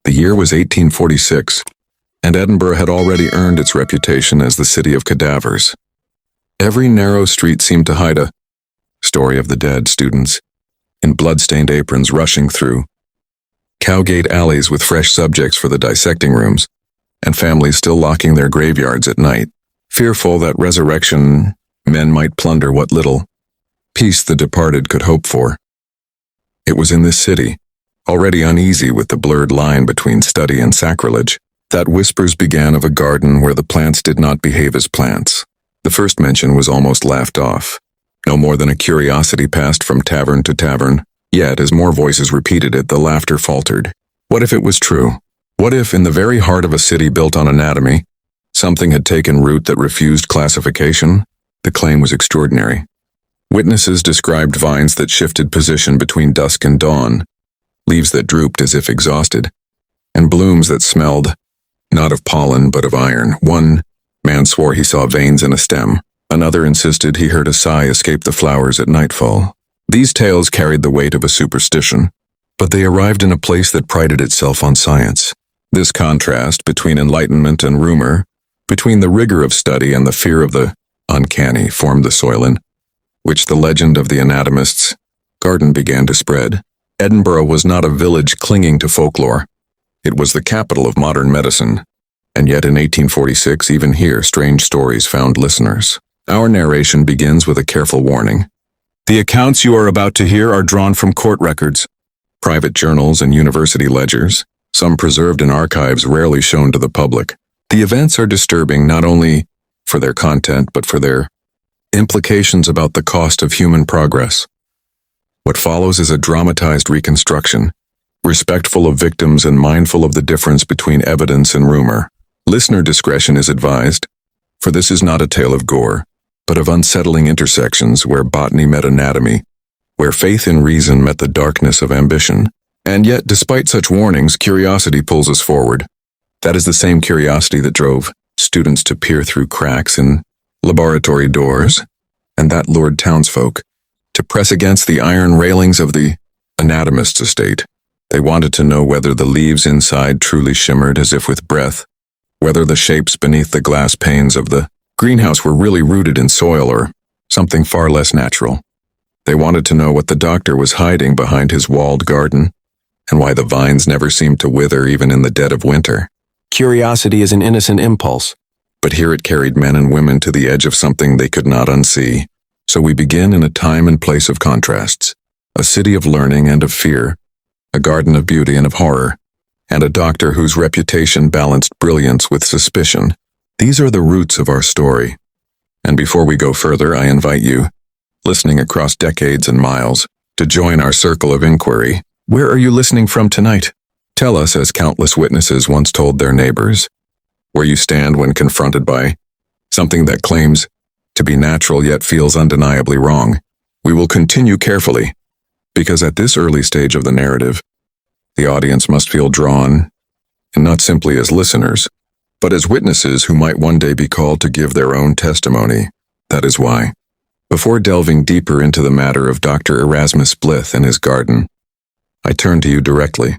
The year was 1846, and Edinburgh had already earned its reputation as the city of cadavers. Every narrow street seemed to hide a story of the dead, students in blood-stained aprons rushing through Cowgate alleys with fresh subjects for the dissecting rooms, and families still locking their graveyards at night, fearful that resurrection men might plunder what little peace the departed could hope for. It was in this city, already uneasy with the blurred line between study and sacrilege, that whispers began of a garden where the plants did not behave as plants. The first mention was almost laughed off. No more than a curiosity passed from tavern to tavern, yet as more voices repeated it, the laughter faltered. What if it was true? What if, in the very heart of a city built on anatomy, something had taken root that refused classification? The claim was extraordinary. Witnesses described vines that shifted position between dusk and dawn, leaves that drooped as if exhausted, and blooms that smelled, not of pollen but of iron. One man swore he saw veins in a stem. Another insisted he heard a sigh escape the flowers at nightfall. These tales carried the weight of a superstition, but they arrived in a place that prided itself on science. This contrast between enlightenment and rumor, between the rigor of study and the fear of the uncanny, formed the soil in which the legend of the Anatomist's garden began to spread. Edinburgh was not a village clinging to folklore. It was the capital of modern medicine, and yet in 1846, even here, strange stories found listeners. Our narration begins with a careful warning. The accounts you are about to hear are drawn from court records, private journals, and university ledgers, some preserved in archives rarely shown to the public. The events are disturbing not only for their content, but for their implications about the cost of human progress. What follows is a dramatized reconstruction, respectful of victims and mindful of the difference between evidence and rumor. Listener discretion is advised, for this is not a tale of gore, but of unsettling intersections where botany met anatomy, where faith in reason met the darkness of ambition. And yet, despite such warnings, curiosity pulls us forward. That is the same curiosity that drove students to peer through cracks in laboratory doors, and that lured townsfolk to press against the iron railings of the Anatomist's estate. They wanted to know whether the leaves inside truly shimmered as if with breath, whether the shapes beneath the glass panes of the greenhouse were really rooted in soil or something far less natural. They wanted to know what the doctor was hiding behind his walled garden, and why the vines never seemed to wither even in the dead of winter. Curiosity is an innocent impulse, but here it carried men and women to the edge of something they could not unsee. So we begin in a time and place of contrasts, a city of learning and of fear, a garden of beauty and of horror, and a doctor whose reputation balanced brilliance with suspicion. These are the roots of our story. And before we go further, I invite you, listening across decades and miles, to join our circle of inquiry. Where are you listening from tonight? Tell us, as countless witnesses once told their neighbors, where you stand when confronted by something that claims to be natural yet feels undeniably wrong. We will continue carefully, because at this early stage of the narrative, the audience must feel drawn, and not simply as listeners, but as witnesses who might one day be called to give their own testimony. That is why, before delving deeper into the matter of Dr. Erasmus Blyth and his garden, I turn to you directly.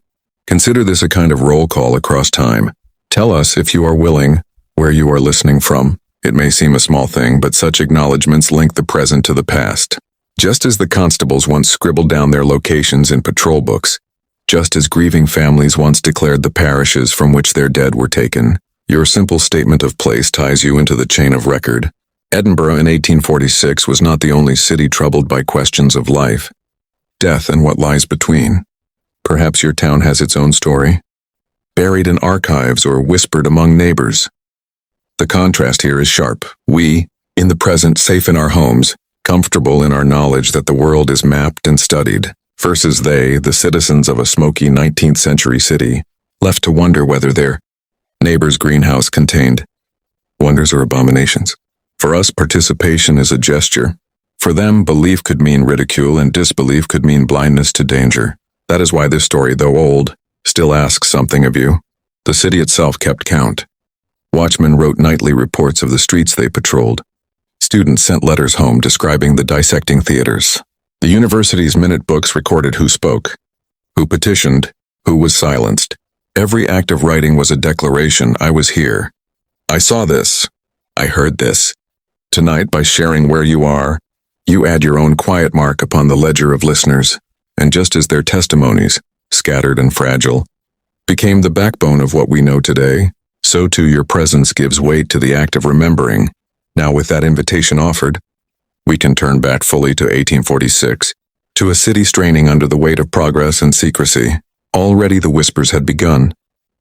Consider this a kind of roll call across time. Tell us, if you are willing, where you are listening from. It may seem a small thing, but such acknowledgments link the present to the past. Just as the constables once scribbled down their locations in patrol books, just as grieving families once declared the parishes from which their dead were taken, your simple statement of place ties you into the chain of record. Edinburgh in 1846 was not the only city troubled by questions of life, death, and what lies between. Perhaps your town has its own story, buried in archives or whispered among neighbors. The contrast here is sharp. We, in the present, safe in our homes, comfortable in our knowledge that the world is mapped and studied, versus they, the citizens of a smoky 19th century city, left to wonder whether their neighbor's greenhouse contained wonders or abominations. For us, participation is a gesture. For them, belief could mean ridicule, and disbelief could mean blindness to danger. That is why this story, though old, still asks something of you. The city itself kept count. Watchmen wrote nightly reports of the streets they patrolled. Students sent letters home describing the dissecting theaters. The university's minute books recorded who spoke, who petitioned, who was silenced. Every act of writing was a declaration: I was here. I saw this. I heard this. Tonight, by sharing where you are, you add your own quiet mark upon the ledger of listeners, and just as their testimonies, scattered and fragile, became the backbone of what we know today, so too your presence gives weight to the act of remembering. Now, with that invitation offered, we can turn back fully to 1846, to a city straining under the weight of progress and secrecy. Already the whispers had begun.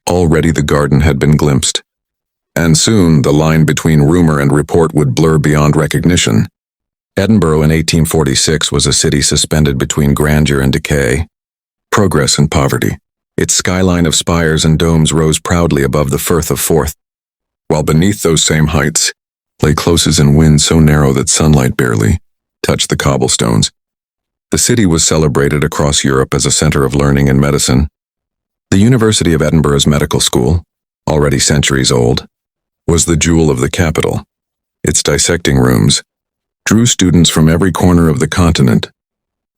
Already the garden had been glimpsed. And soon the line between rumor and report would blur beyond recognition. Edinburgh in 1846 was a city suspended between grandeur and decay, progress and poverty. Its skyline of spires and domes rose proudly above the Firth of Forth, while beneath those same heights lay closes and winds so narrow that sunlight barely touched the cobblestones. The city was celebrated across Europe as a center of learning and medicine. The University of Edinburgh's medical school, already centuries old, was the jewel of the capital. Its dissecting rooms drew students from every corner of the continent,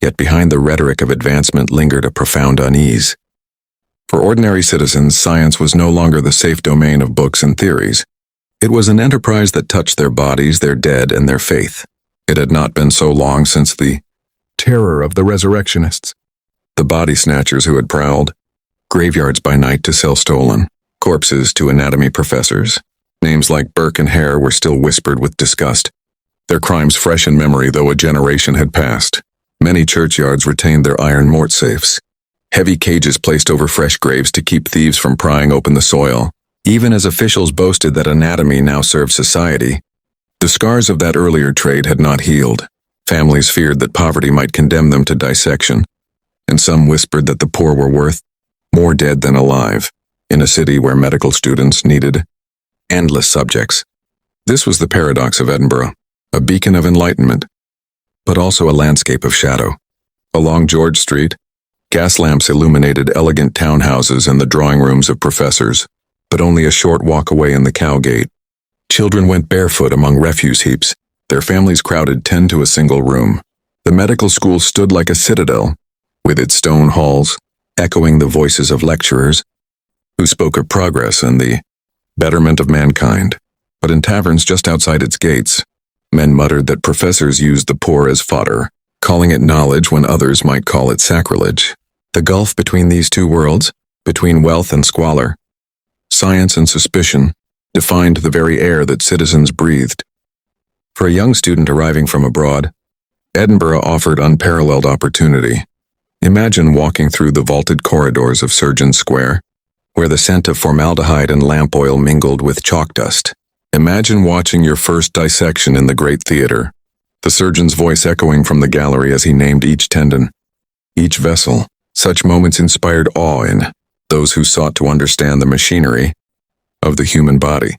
yet behind the rhetoric of advancement lingered a profound unease. For ordinary citizens, science was no longer the safe domain of books and theories. It was an enterprise that touched their bodies, their dead, and their faith. It had not been so long since the terror of the resurrectionists, the body snatchers who had prowled graveyards by night to sell stolen corpses to anatomy professors. Names like Burke and Hare were still whispered with disgust, their crimes fresh in memory though a generation had passed. Many churchyards retained their iron mort safes, heavy cages placed over fresh graves to keep thieves from prying open the soil. Even as officials boasted that anatomy now served society, the scars of that earlier trade had not healed. Families feared that poverty might condemn them to dissection, and some whispered that the poor were worth more dead than alive, in a city where medical students needed endless subjects. This was the paradox of Edinburgh, a beacon of enlightenment, but also a landscape of shadow. Along George Street, gas lamps illuminated elegant townhouses and the drawing rooms of professors, but only a short walk away in the Cowgate, children went barefoot among refuse heaps, their families crowded 10 to a single room. The medical school stood like a citadel, with its stone halls echoing the voices of lecturers who spoke of progress and the betterment of mankind. But in taverns just outside its gates, men muttered that professors used the poor as fodder, calling it knowledge when others might call it sacrilege. The gulf between these two worlds, between wealth and squalor, science and suspicion, defined the very air that citizens breathed. For a young student arriving from abroad, Edinburgh offered unparalleled opportunity. Imagine walking through the vaulted corridors of Surgeon Square, where the scent of formaldehyde and lamp oil mingled with chalk dust. Imagine watching your first dissection in the great theater, the surgeon's voice echoing from the gallery as he named each tendon, each vessel. Such moments inspired awe in those who sought to understand the machinery of the human body.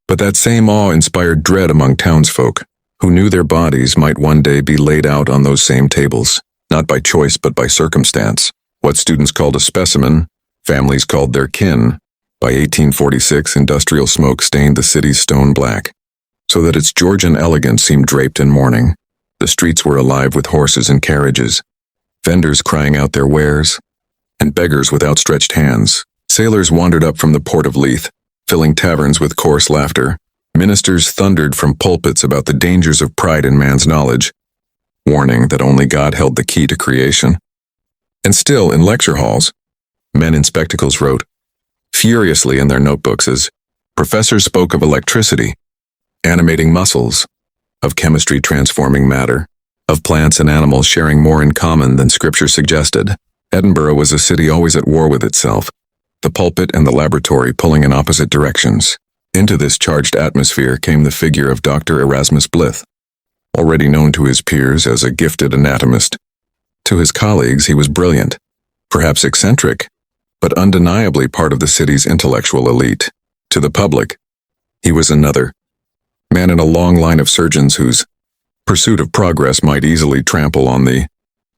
But that same awe inspired dread among townsfolk, who knew their bodies might one day be laid out on those same tables, not by choice but by circumstance. What students called a specimen, families called their kin. By 1846, industrial smoke stained the city's stone black, so that its Georgian elegance seemed draped in mourning. The streets were alive with horses and carriages, vendors crying out their wares, and beggars with outstretched hands. Sailors wandered up from the port of Leith, filling taverns with coarse laughter. Ministers thundered from pulpits about the dangers of pride in man's knowledge, warning that only God held the key to creation. And still, in lecture halls, men in spectacles wrote furiously in their notebooks as professors spoke of electricity, animating muscles, of chemistry transforming matter, of plants and animals sharing more in common than scripture suggested. Edinburgh was a city always at war with itself, the pulpit and the laboratory pulling in opposite directions. Into this charged atmosphere came the figure of Dr. Erasmus Blyth, already known to his peers as a gifted anatomist. To his colleagues he was brilliant, perhaps eccentric, but undeniably part of the city's intellectual elite. To the public, he was another man in a long line of surgeons whose pursuit of progress might easily trample on the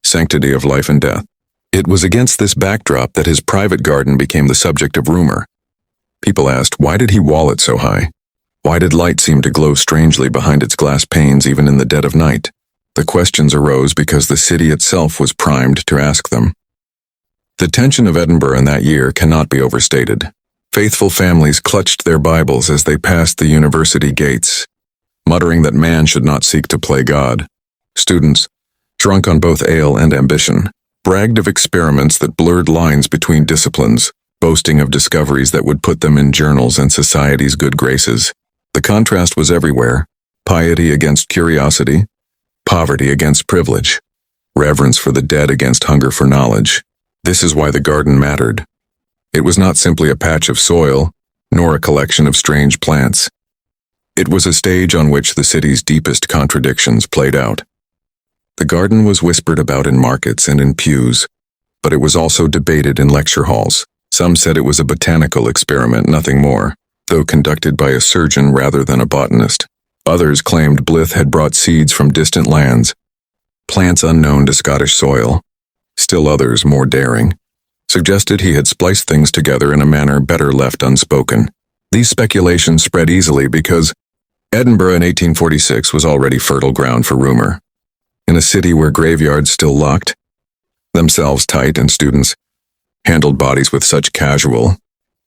sanctity of life and death. It was against this backdrop that his private garden became the subject of rumor. People asked, why did he wall it so high? Why did light seem to glow strangely behind its glass panes even in the dead of night? The questions arose because the city itself was primed to ask them. The tension of Edinburgh in that year cannot be overstated. Faithful families clutched their Bibles as they passed the university gates, muttering that man should not seek to play God. Students, drunk on both ale and ambition, bragged of experiments that blurred lines between disciplines, boasting of discoveries that would put them in journals and society's good graces. The contrast was everywhere: piety against curiosity, poverty against privilege, reverence for the dead against hunger for knowledge. This is why the garden mattered. It was not simply a patch of soil, nor a collection of strange plants. It was a stage on which the city's deepest contradictions played out. The garden was whispered about in markets and in pews, but it was also debated in lecture halls. Some said it was a botanical experiment, nothing more, though conducted by a surgeon rather than a botanist. Others claimed Blyth had brought seeds from distant lands, plants unknown to Scottish soil. Still others, more daring, suggested he had spliced things together in a manner better left unspoken. These speculations spread easily because Edinburgh in 1846 was already fertile ground for rumor. In a city where graveyards still locked themselves tight and students handled bodies with such casual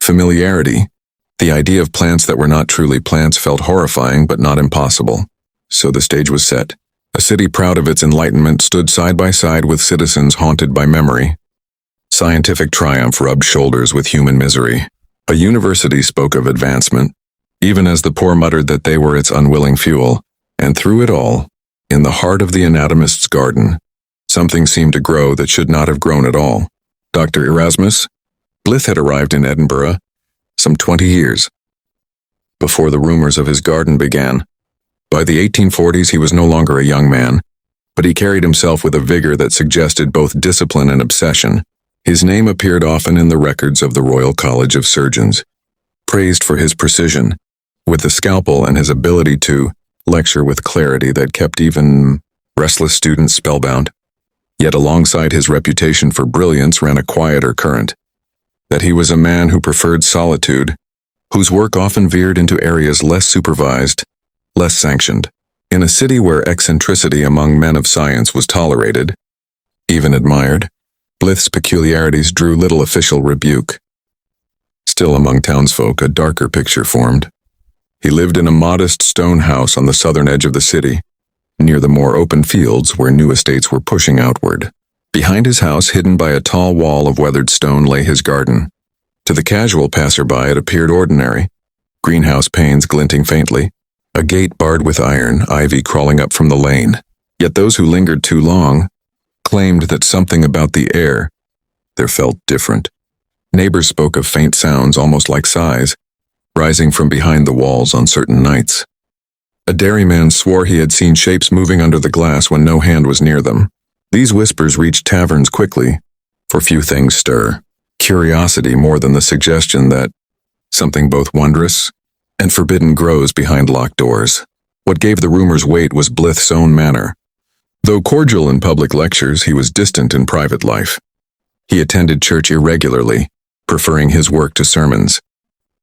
familiarity, the idea of plants that were not truly plants felt horrifying but not impossible. So the stage was set. A city proud of its enlightenment stood side by side with citizens haunted by memory. Scientific triumph rubbed shoulders with human misery. A university spoke of advancement, even as the poor muttered that they were its unwilling fuel. And through it all, in the heart of the anatomist's garden, something seemed to grow that should not have grown at all. Dr. Erasmus Blyth had arrived in Edinburgh some 20 years before the rumors of his garden began. By the 1840s, he was no longer a young man, but he carried himself with a vigor that suggested both discipline and obsession. His name appeared often in the records of the Royal College of Surgeons, praised for his precision with the scalpel and his ability to lecture with clarity that kept even restless students spellbound. Yet alongside his reputation for brilliance ran a quieter current, that he was a man who preferred solitude, whose work often veered into areas less supervised, less sanctioned. In a city where eccentricity among men of science was tolerated, even admired, Blyth's peculiarities drew little official rebuke. Still, among townsfolk, a darker picture formed. He lived in a modest stone house on the southern edge of the city, near the more open fields where new estates were pushing outward. Behind his house, hidden by a tall wall of weathered stone, lay his garden. To the casual passerby, it appeared ordinary: greenhouse panes glinting faintly, a gate barred with iron, ivy crawling up from the lane. Yet those who lingered too long claimed that something about the air there felt different. Neighbors spoke of faint sounds, almost like sighs, rising from behind the walls on certain nights. A dairyman swore he had seen shapes moving under the glass when no hand was near them. These whispers reached taverns quickly, for few things stir curiosity more than the suggestion that something both wondrous and forbidden grows behind locked doors. What gave the rumors weight was Blyth's own manner. Though cordial in public lectures, he was distant in private life. He attended church irregularly, preferring his work to sermons.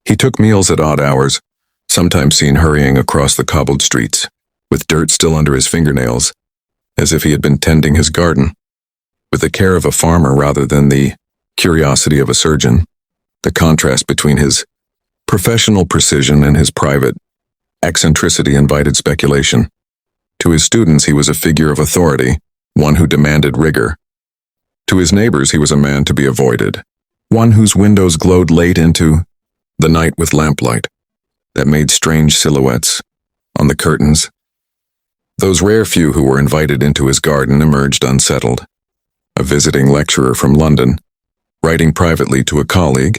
He took meals at odd hours, sometimes seen hurrying across the cobbled streets, with dirt still under his fingernails, as if he had been tending his garden, with the care of a farmer rather than the curiosity of a surgeon. The contrast between his professional precision and his private eccentricity invited speculation. To his students, he was a figure of authority, one who demanded rigor. To his neighbors, he was a man to be avoided, one whose windows glowed late into the night with lamplight that made strange silhouettes on the curtains. Those rare few who were invited into his garden emerged unsettled. A visiting lecturer from London, writing privately to a colleague,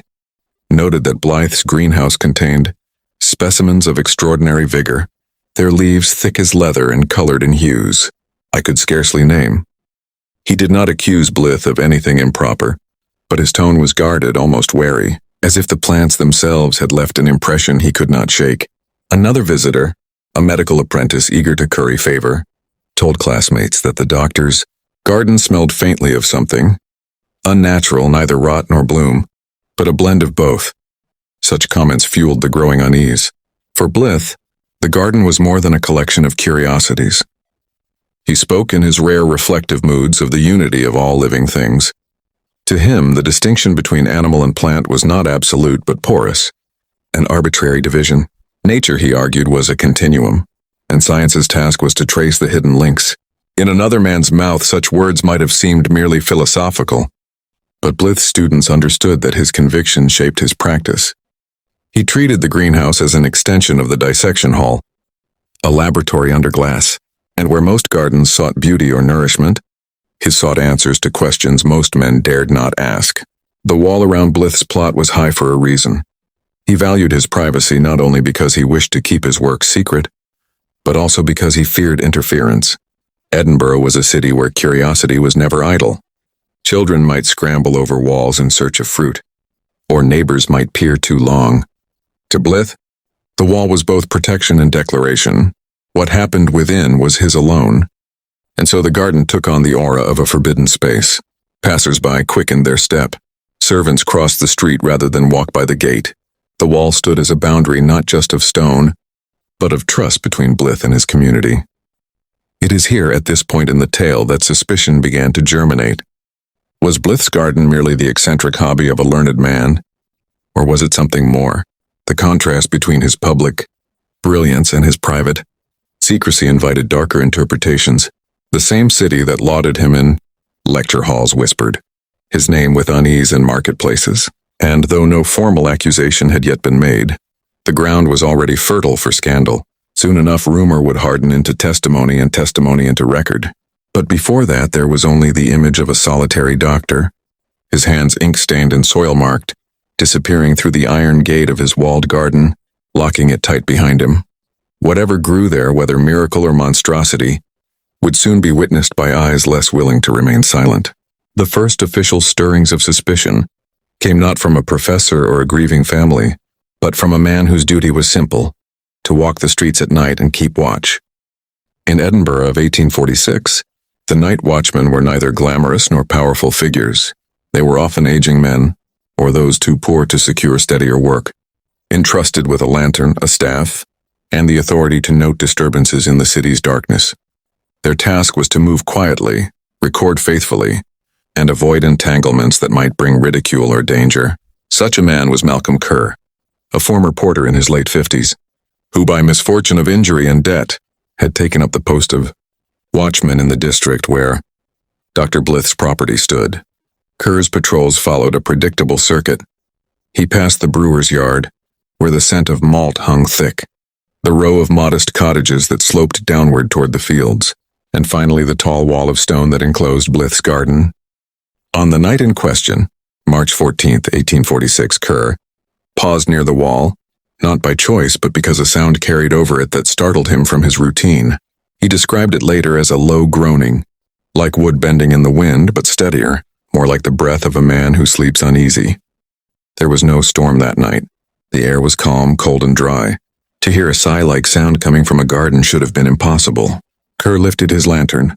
noted that Blyth's greenhouse contained specimens of extraordinary vigor, their leaves thick as leather and colored in hues I could scarcely name. He did not accuse Blyth of anything improper, but his tone was guarded, almost wary, as if the plants themselves had left an impression he could not shake. Another visitor, a medical apprentice eager to curry favor, told classmates that the doctor's garden smelled faintly of something unnatural, neither rot nor bloom, but a blend of both. Such comments fueled the growing unease. For Blyth, the garden was more than a collection of curiosities. He spoke in his rare reflective moods of the unity of all living things, To him, the distinction between animal and plant was not absolute but porous, an arbitrary division. Nature, he argued, was a continuum, and science's task was to trace the hidden links. In another man's mouth, such words might have seemed merely philosophical, but Blyth's students understood that his conviction shaped his practice. He treated the greenhouse as an extension of the dissection hall, a laboratory under glass, and where most gardens sought beauty or nourishment, his sought answers to questions most men dared not ask. The wall around Blyth's plot was high for a reason. He valued his privacy not only because he wished to keep his work secret, but also because he feared interference. Edinburgh was a city where curiosity was never idle. Children might scramble over walls in search of fruit, or neighbors might peer too long. To Blyth, the wall was both protection and declaration. What happened within was his alone, and so the garden took on the aura of a forbidden space. Passers-by quickened their step. Servants crossed the street rather than walk by the gate. The wall stood as a boundary not just of stone, but of trust between Blyth and his community. It is here, at this point in the tale, that suspicion began to germinate. Was Blyth's garden merely the eccentric hobby of a learned man? Or was it something more? The contrast between his public brilliance and his private secrecy invited darker interpretations. The same city that lauded him in lecture halls whispered his name with unease in marketplaces. And though no formal accusation had yet been made, the ground was already fertile for scandal. Soon enough, rumor would harden into testimony and testimony into record. But before that, there was only the image of a solitary doctor, his hands ink-stained and soil-marked, disappearing through the iron gate of his walled garden, locking it tight behind him. Whatever grew there, whether miracle or monstrosity, would soon be witnessed by eyes less willing to remain silent. The first official stirrings of suspicion came not from a professor or a grieving family, but from a man whose duty was simple: to walk the streets at night and keep watch. In Edinburgh of 1846, the night watchmen were neither glamorous nor powerful figures. They were often aging men, or those too poor to secure steadier work, entrusted with a lantern, a staff, and the authority to note disturbances in the city's darkness. Their task was to move quietly, record faithfully, and avoid entanglements that might bring ridicule or danger. Such a man was Malcolm Kerr, a former porter in his late 50s, who by misfortune of injury and debt had taken up the post of watchman in the district where Dr. Blyth's property stood. Kerr's patrols followed a predictable circuit. He passed the brewer's yard, where the scent of malt hung thick, the row of modest cottages that sloped downward toward the fields, and finally the tall wall of stone that enclosed Blyth's garden. On the night in question, March 14th, 1846, Kerr paused near the wall, not by choice but because a sound carried over it that startled him from his routine. He described it later as a low groaning, like wood bending in the wind, but steadier, more like the breath of a man who sleeps uneasy. There was no storm that night. The air was calm, cold, and dry. To hear a sigh-like sound coming from a garden should have been impossible. Kerr lifted his lantern,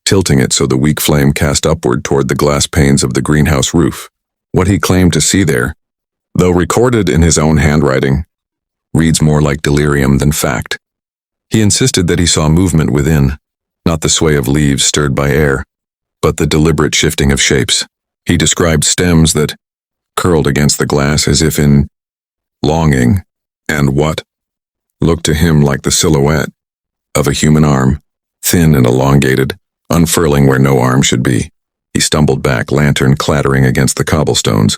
tilting it so the weak flame cast upward toward the glass panes of the greenhouse roof. What he claimed to see there, though recorded in his own handwriting, reads more like delirium than fact. He insisted that he saw movement within, not the sway of leaves stirred by air, but the deliberate shifting of shapes. He described stems that curled against the glass as if in longing, and what looked to him like the silhouette of a human arm, thin and elongated, unfurling where no arm should be. He stumbled back, lantern clattering against the cobblestones,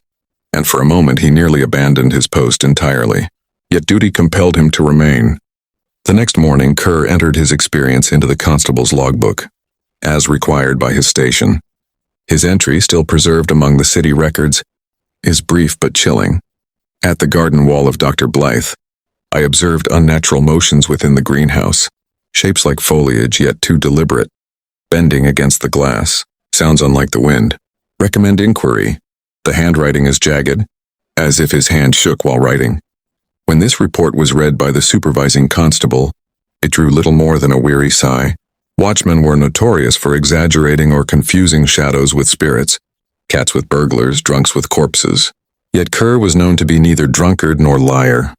and for a moment he nearly abandoned his post entirely. Yet duty compelled him to remain. The next morning, Kerr entered his experience into the constable's logbook, as required by his station. His entry, still preserved among the city records, is brief but chilling. At the garden wall of Dr. Blyth, I observed unnatural motions within the greenhouse, shapes like foliage yet too deliberate, bending against the glass, sounds unlike the wind. Recommend inquiry. The handwriting is jagged, as if his hand shook while writing. When this report was read by the supervising constable, it drew little more than a weary sigh. Watchmen were notorious for exaggerating or confusing shadows with spirits, cats with burglars, drunks with corpses. Yet Kerr was known to be neither drunkard nor liar.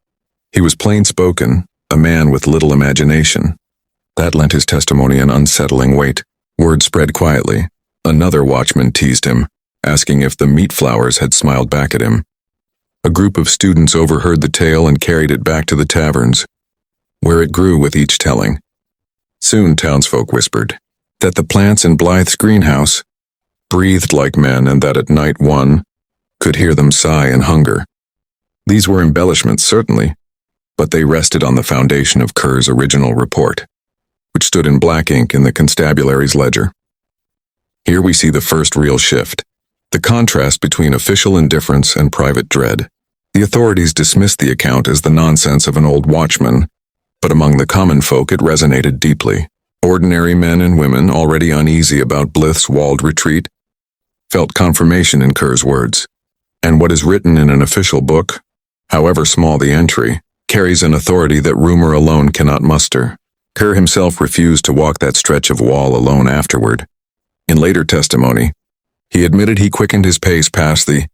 He was plain-spoken, a man with little imagination. That lent his testimony an unsettling weight. Word spread quietly. Another watchman teased him. asking if the meat flowers had smiled back at him. A group of students overheard the tale and carried it back to the taverns, where it grew with each telling. Soon townsfolk whispered that the plants in Blythe's greenhouse breathed like men and that at night one could hear them sigh in hunger. These were embellishments, certainly, but they rested on the foundation of Kerr's original report, which stood in black ink in the constabulary's ledger. Here we see the first real shift, the contrast between official indifference and private dread. The authorities dismissed the account as the nonsense of an old watchman, but among the common folk it resonated deeply. Ordinary men and women, already uneasy about Blythe's walled retreat, felt confirmation in Kerr's words. And what is written in an official book, however small the entry, carries an authority that rumor alone cannot muster. Kerr himself refused to walk that stretch of wall alone afterward. In later testimony, he admitted he quickened his pace past the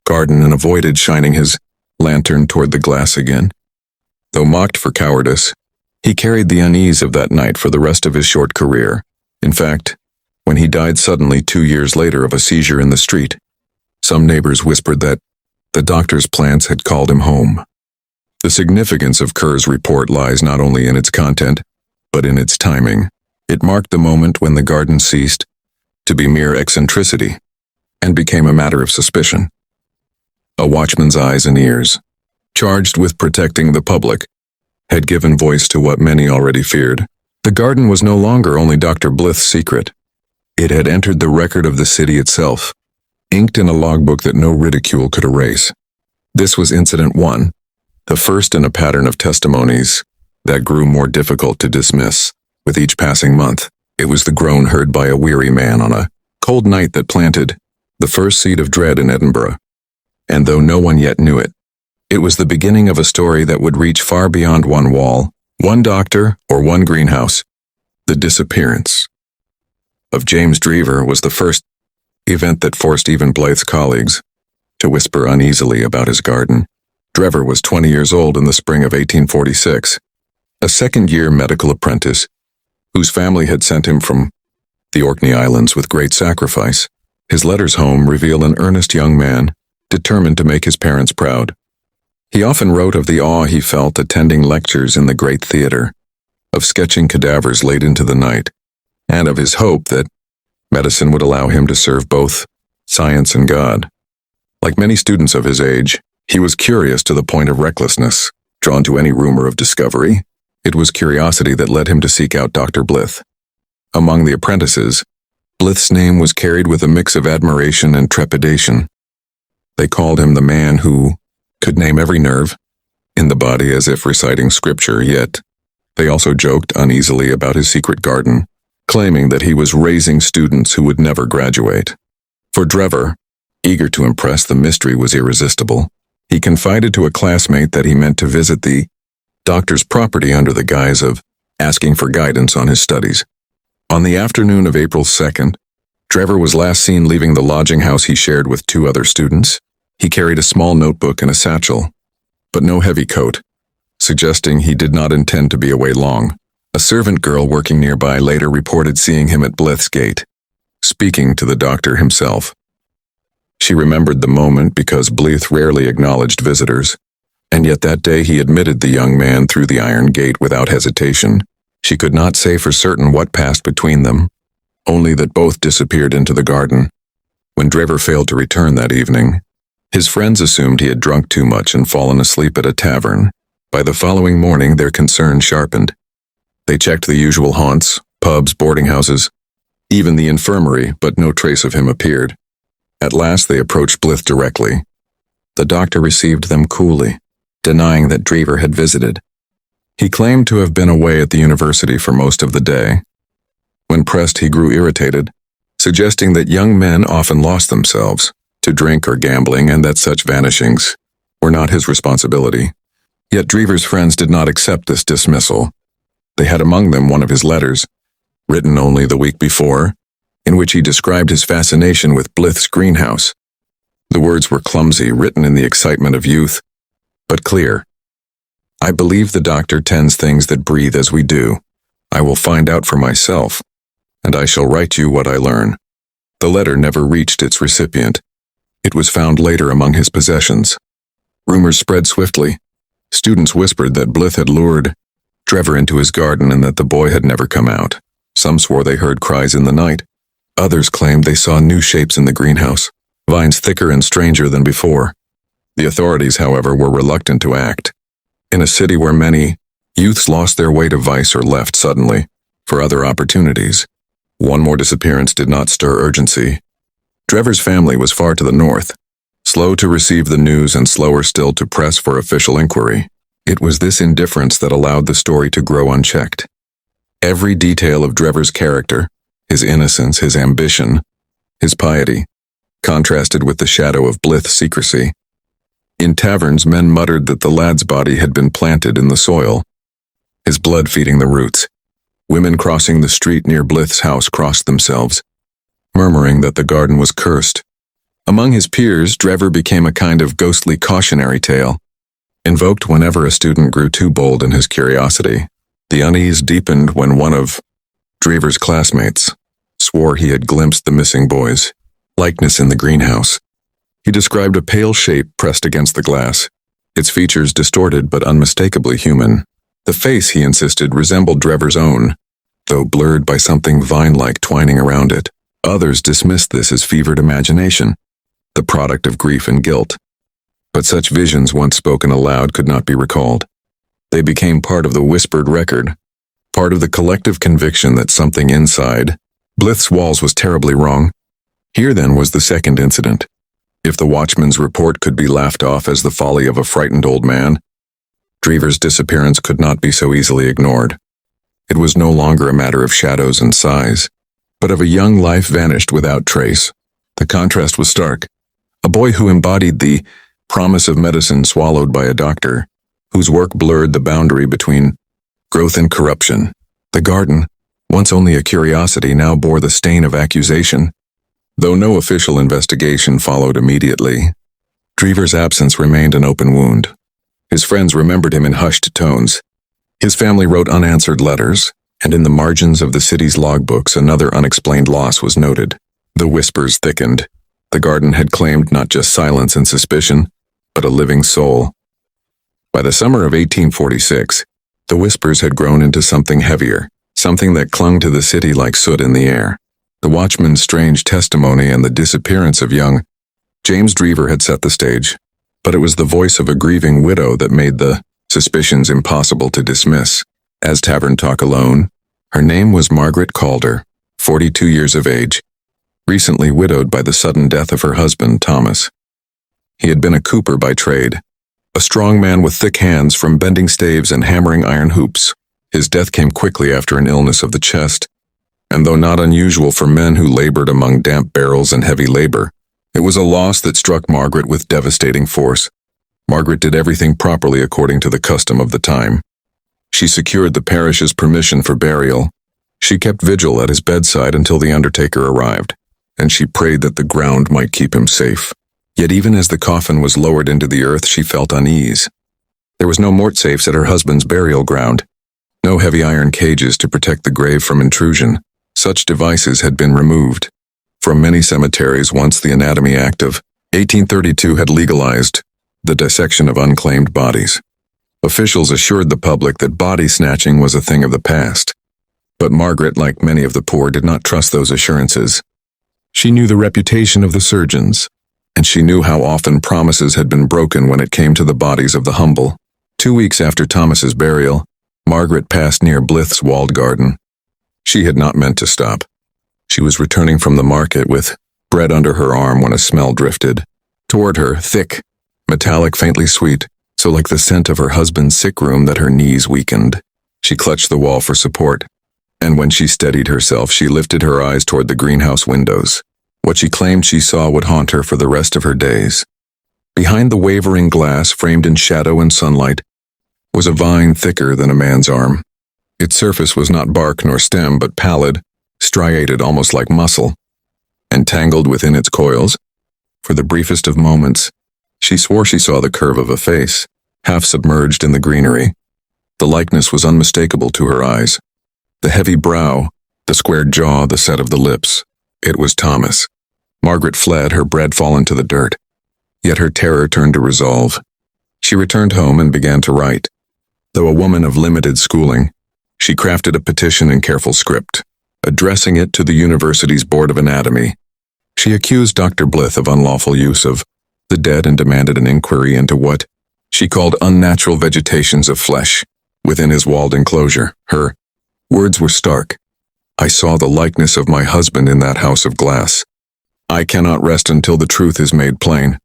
garden and avoided shining his lantern toward the glass again. Though mocked for cowardice, he carried the unease of that night for the rest of his short career. In fact, when he died suddenly 2 years later of a seizure in the street, some neighbors whispered that the doctor's plants had called him home. The significance of Kerr's report lies not only in its content, but in its timing. It marked the moment when the garden ceased to be mere eccentricity and became a matter of suspicion. A watchman's eyes and ears, charged with protecting the public, had given voice to what many already feared. The garden was no longer only Dr. Blythe's secret. It had entered the record of the city itself, inked in a logbook that no ridicule could erase. This was Incident 1, the first in a pattern of testimonies that grew more difficult to dismiss with each passing month. It was the groan heard by a weary man on a cold night that planted the first seed of dread in Edinburgh. And though no one yet knew it, it was the beginning of a story that would reach far beyond one wall, one doctor, or one greenhouse. The disappearance of James Drever was the first event that forced even Blythe's colleagues to whisper uneasily about his garden. Drever was 20 years old in the spring of 1846, a second-year medical apprentice whose family had sent him from the Orkney Islands with great sacrifice. His letters home reveal an earnest young man determined to make his parents proud. He often wrote of the awe he felt attending lectures in the great theater, of sketching cadavers late into the night, and of his hope that medicine would allow him to serve both science and God. Like many students of his age, he was curious to the point of recklessness, drawn to any rumor of discovery. It was curiosity that led him to seek out Dr. Blythe. Among the apprentices, Blythe's name was carried with a mix of admiration and trepidation. They called him the man who could name every nerve in the body as if reciting scripture, yet they also joked uneasily about his secret garden, claiming that he was raising students who would never graduate. For Drever, eager to impress, the mystery was irresistible. He confided to a classmate that he meant to visit the doctor's property under the guise of asking for guidance on his studies. On the afternoon of April 2nd, Drever was last seen leaving the lodging house he shared with 2 other students. He carried a small notebook and a satchel, but no heavy coat, suggesting he did not intend to be away long. A servant girl working nearby later reported seeing him at Blythe's gate, speaking to the doctor himself. She remembered the moment because Blythe rarely acknowledged visitors, and yet that day he admitted the young man through the iron gate without hesitation. She could not say for certain what passed between them, only that both disappeared into the garden. When Drever failed to return that evening, his friends assumed he had drunk too much and fallen asleep at a tavern. By the following morning, their concern sharpened. They checked the usual haunts, pubs, boarding houses, even the infirmary, but no trace of him appeared. At last they approached Blythe directly. The doctor received them coolly, denying that Drever had visited. He claimed to have been away at the university for most of the day. When pressed, he grew irritated, suggesting that young men often lost themselves to drink or gambling and that such vanishings were not his responsibility. Yet Drever's friends did not accept this dismissal. They had among them one of his letters, written only the week before, in which he described his fascination with Blythe's greenhouse. The words were clumsy, written in the excitement of youth, but clear. I believe the doctor tends things that breathe as we do. I will find out for myself, and I shall write you what I learn. The letter never reached its recipient. It was found later among his possessions. Rumors spread swiftly. Students whispered that Blyth had lured Trevor into his garden and that the boy had never come out. Some swore they heard cries in the night. Others claimed they saw new shapes in the greenhouse, vines thicker and stranger than before. The authorities, however, were reluctant to act. In a city where many youths lost their way to vice or left suddenly for other opportunities, one more disappearance did not stir urgency. Trevor's family was far to the north, slow to receive the news and slower still to press for official inquiry. It was this indifference that allowed the story to grow unchecked. Every detail of Trevor's character, his innocence, his ambition, his piety, contrasted with the shadow of Blyth's secrecy. In taverns, men muttered that the lad's body had been planted in the soil, his blood feeding the roots. Women crossing the street near Blyth's house crossed themselves, murmuring that the garden was cursed. Among his peers, Trevor became a kind of ghostly cautionary tale, invoked whenever a student grew too bold in his curiosity. The unease deepened when one of Trevor's classmates swore he had glimpsed the missing boy's likeness in the greenhouse. He described a pale shape pressed against the glass, its features distorted but unmistakably human. The face, he insisted, resembled Trevor's own, though blurred by something vine-like twining around it. Others dismissed this as fevered imagination, the product of grief and guilt. But such visions, once spoken aloud, could not be recalled. They became part of the whispered record, part of the collective conviction that something inside Blyth's walls was terribly wrong. Here then was the second incident. If the watchman's report could be laughed off as the folly of a frightened old man, Trevor's disappearance could not be so easily ignored. It was no longer a matter of shadows and sighs, but of a young life vanished without trace. The contrast was stark. A boy who embodied the promise of medicine swallowed by a doctor, whose work blurred the boundary between growth and corruption. The garden, once only a curiosity, now bore the stain of accusation. Though no official investigation followed immediately, Trevor's absence remained an open wound. His friends remembered him in hushed tones. His family wrote unanswered letters, and in the margins of the city's logbooks another unexplained loss was noted. The whispers thickened. The garden had claimed not just silence and suspicion, but a living soul. By the summer of 1846, the whispers had grown into something heavier, something that clung to the city like soot in the air. The watchman's strange testimony and the disappearance of young James Drever had set the stage, but it was the voice of a grieving widow that made the suspicions impossible to dismiss. As tavern talk alone, her name was Margaret Calder, 42 years of age, recently widowed by the sudden death of her husband, Thomas. He had been a cooper by trade, a strong man with thick hands from bending staves and hammering iron hoops. His death came quickly after an illness of the chest, and though not unusual for men who labored among damp barrels and heavy labor, it was a loss that struck Margaret with devastating force. Margaret did everything properly according to the custom of the time. She secured the parish's permission for burial. She kept vigil at his bedside until the undertaker arrived, and she prayed that the ground might keep him safe. Yet even as the coffin was lowered into the earth, she felt unease. There was no mortsafes at her husband's burial ground, no heavy iron cages to protect the grave from intrusion. Such devices had been removed. From many cemeteries, once the Anatomy Act of 1832 had legalized the dissection of unclaimed bodies. Officials assured the public that body snatching was a thing of the past. But Margaret, like many of the poor, did not trust those assurances. She knew the reputation of the surgeons, and she knew how often promises had been broken when it came to the bodies of the humble. 2 weeks after Thomas's burial, Margaret passed near Blyth's walled garden. She had not meant to stop. She was returning from the market with bread under her arm when a smell drifted toward her, thick, metallic, faintly sweet, so like the scent of her husband's sick room that her knees weakened. She clutched the wall for support, and when she steadied herself, she lifted her eyes toward the greenhouse windows. What she claimed she saw would haunt her for the rest of her days. Behind the wavering glass, framed in shadow and sunlight, was a vine thicker than a man's arm. Its surface was not bark nor stem, but pallid, striated almost like muscle, and tangled within its coils. For the briefest of moments, she swore she saw the curve of a face, half submerged in the greenery. The likeness was unmistakable to her eyes. The heavy brow, the squared jaw, the set of the lips. It was Thomas. Margaret fled, her bread fallen to the dirt. Yet her terror turned to resolve. She returned home and began to write. Though a woman of limited schooling, she crafted a petition in careful script, addressing it to the university's Board of Anatomy. She accused Dr. Blyth of unlawful use of the dead and demanded an inquiry into what she called unnatural vegetations of flesh within his walled enclosure. Her words were stark. I saw the likeness of my husband in that house of glass. I cannot rest until the truth is made plain.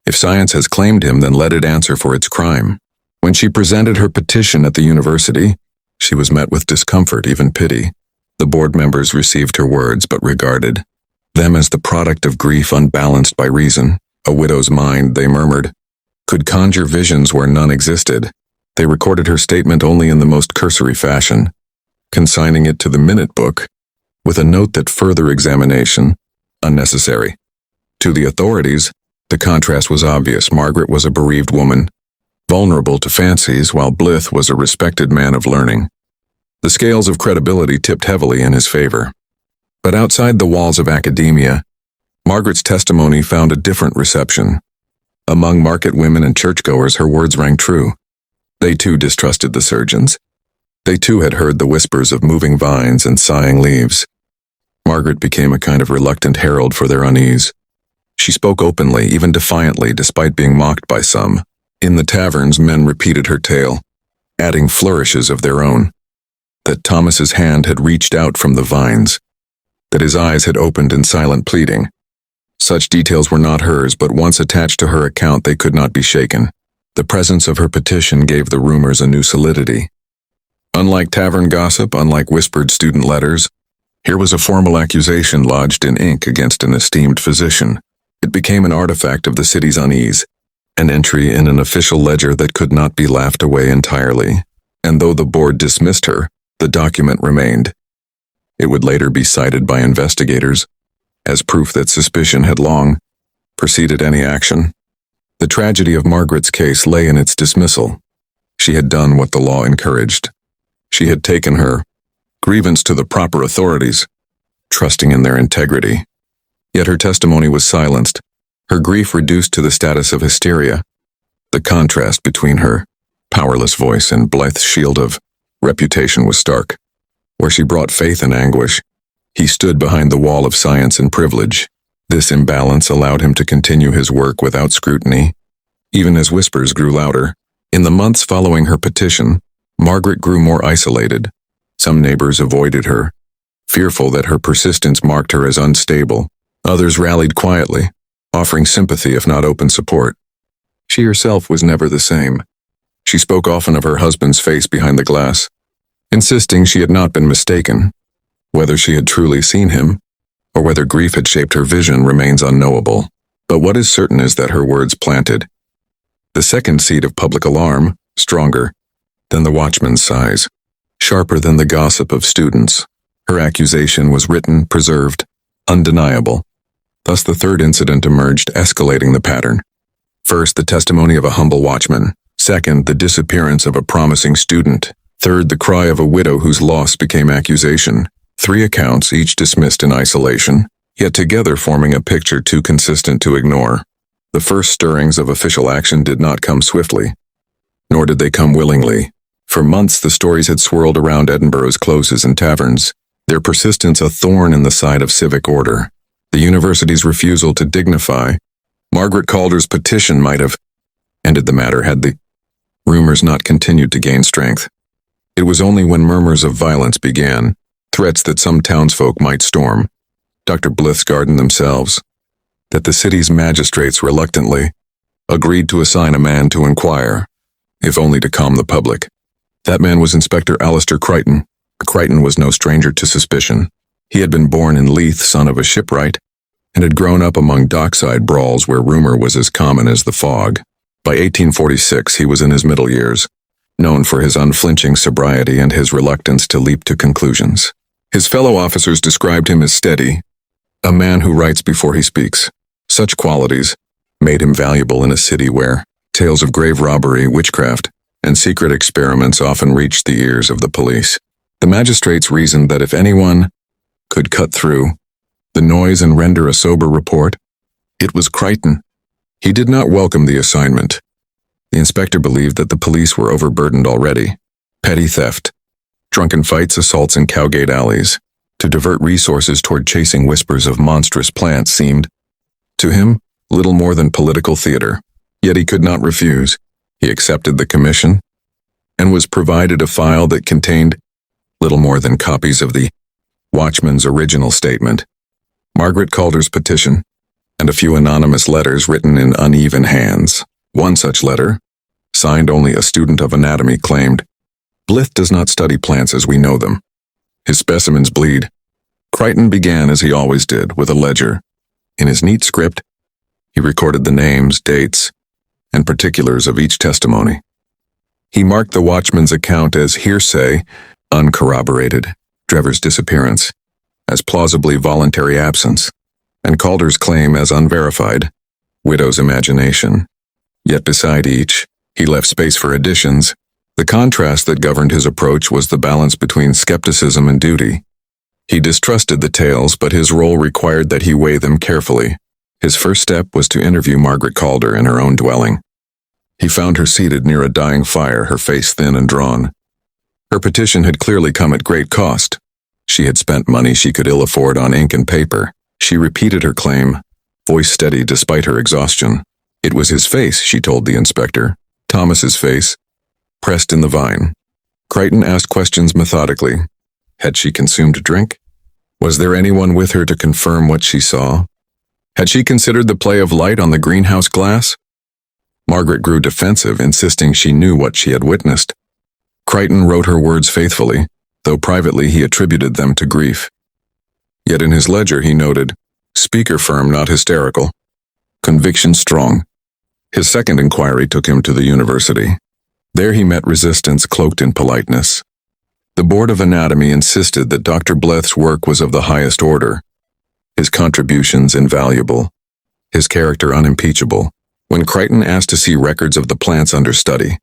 If science has claimed him, then let it answer for its crime. When she presented her petition at the university, she was met with discomfort, even pity. The board members received her words, but regarded them as the product of grief unbalanced by reason. A widow's mind, they murmured, could conjure visions where none existed. They recorded her statement only in the most cursory fashion, consigning it to the minute book, with a note that further examination, unnecessary. To the authorities, the contrast was obvious. Margaret was a bereaved woman, vulnerable to fancies, while Blyth was a respected man of learning. The scales of credibility tipped heavily in his favor. But outside the walls of academia, Margaret's testimony found a different reception. Among market women and churchgoers, her words rang true. They too distrusted the surgeons. They too had heard the whispers of moving vines and sighing leaves. Margaret became a kind of reluctant herald for their unease. She spoke openly, even defiantly, despite being mocked by some. In the taverns, men repeated her tale, adding flourishes of their own. That Thomas's hand had reached out from the vines, that his eyes had opened in silent pleading. Such details were not hers, but once attached to her account, they could not be shaken. The presence of her petition gave the rumors a new solidity. Unlike tavern gossip, unlike whispered student letters, here was a formal accusation lodged in ink against an esteemed physician. It became an artifact of the city's unease, an entry in an official ledger that could not be laughed away entirely. And though the board dismissed her, the document remained. It would later be cited by investigators as proof that suspicion had long preceded any action. The tragedy of Margaret's case lay in its dismissal. She had done what the law encouraged. She had taken her grievance to the proper authorities, trusting in their integrity. Yet her testimony was silenced, her grief reduced to the status of hysteria. The contrast between her powerless voice and Blyth's shield of reputation was stark. Where she brought faith and anguish, he stood behind the wall of science and privilege. This imbalance allowed him to continue his work without scrutiny, even as whispers grew louder. In the months following her petition, Margaret grew more isolated. Some neighbors avoided her, fearful that her persistence marked her as unstable. Others rallied quietly, offering sympathy if not open support. She herself was never the same. She spoke often of her husband's face behind the glass, insisting she had not been mistaken. Whether she had truly seen him, or whether grief had shaped her vision, remains unknowable. But what is certain is that her words planted the second seed of public alarm, stronger than the watchman's sighs, sharper than the gossip of students. Her accusation was written, preserved, undeniable. Thus the third incident emerged, escalating the pattern. First, the testimony of a humble watchman. Second, the disappearance of a promising student. Third, the cry of a widow whose loss became accusation. 3 accounts, each dismissed in isolation, yet together forming a picture too consistent to ignore. The first stirrings of official action did not come swiftly, nor did they come willingly. For months the stories had swirled around Edinburgh's closes and taverns, their persistence a thorn in the side of civic order. The university's refusal to dignify Margaret Calder's petition might have ended the matter had the rumors not continued to gain strength. It was only when murmurs of violence began, threats that some townsfolk might storm Dr. Blyth's garden themselves, that the city's magistrates reluctantly agreed to assign a man to inquire, if only to calm the public. That man was Inspector Alistair Crichton. Crichton was no stranger to suspicion. He had been born in Leith, son of a shipwright, and had grown up among dockside brawls where rumor was as common as the fog. By 1846 he was in his middle years, known for his unflinching sobriety and his reluctance to leap to conclusions. His fellow officers described him as steady, a man who writes before he speaks. Such qualities made him valuable in a city where tales of grave robbery, witchcraft, and secret experiments often reached the ears of the police. The magistrates reasoned that if anyone could cut through the noise and render a sober report? It was Crichton. He did not welcome the assignment. The inspector believed that the police were overburdened already. Petty theft, drunken fights, assaults in Cowgate alleys. To divert resources toward chasing whispers of monstrous plants seemed, to him, little more than political theater. Yet he could not refuse. He accepted the commission and was provided a file that contained little more than copies of the Watchman's original statement, Margaret Calder's petition, and a few anonymous letters written in uneven hands. One such letter, signed only a student of anatomy, claimed, "Blyth does not study plants as we know them. His specimens bleed." Crichton began as he always did, with a ledger. In his neat script, he recorded the names, dates, and particulars of each testimony. He marked the Watchman's account as hearsay, uncorroborated, Drever's disappearance as plausibly voluntary absence, and Calder's claim as unverified, widow's imagination. Yet beside each, he left space for additions. The contrast that governed his approach was the balance between skepticism and duty. He distrusted the tales, but his role required that he weigh them carefully. His first step was to interview Margaret Calder in her own dwelling. He found her seated near a dying fire, her face thin and drawn. Her petition had clearly come at great cost. She had spent money she could ill afford on ink and paper. She repeated her claim, voice steady despite her exhaustion. It was his face, she told the inspector, Thomas's face, pressed in the vine. Crichton asked questions methodically. Had she consumed drink? Was there anyone with her to confirm what she saw? Had she considered the play of light on the greenhouse glass? Margaret grew defensive, insisting she knew what she had witnessed. Crichton wrote her words faithfully, though privately he attributed them to grief. Yet in his ledger he noted, speaker firm, not hysterical. Conviction strong. His second inquiry took him to the university. There he met resistance cloaked in politeness. The Board of Anatomy insisted that Dr. Blyth's work was of the highest order, his contributions invaluable, his character unimpeachable. When Crichton asked to see records of the plants under study,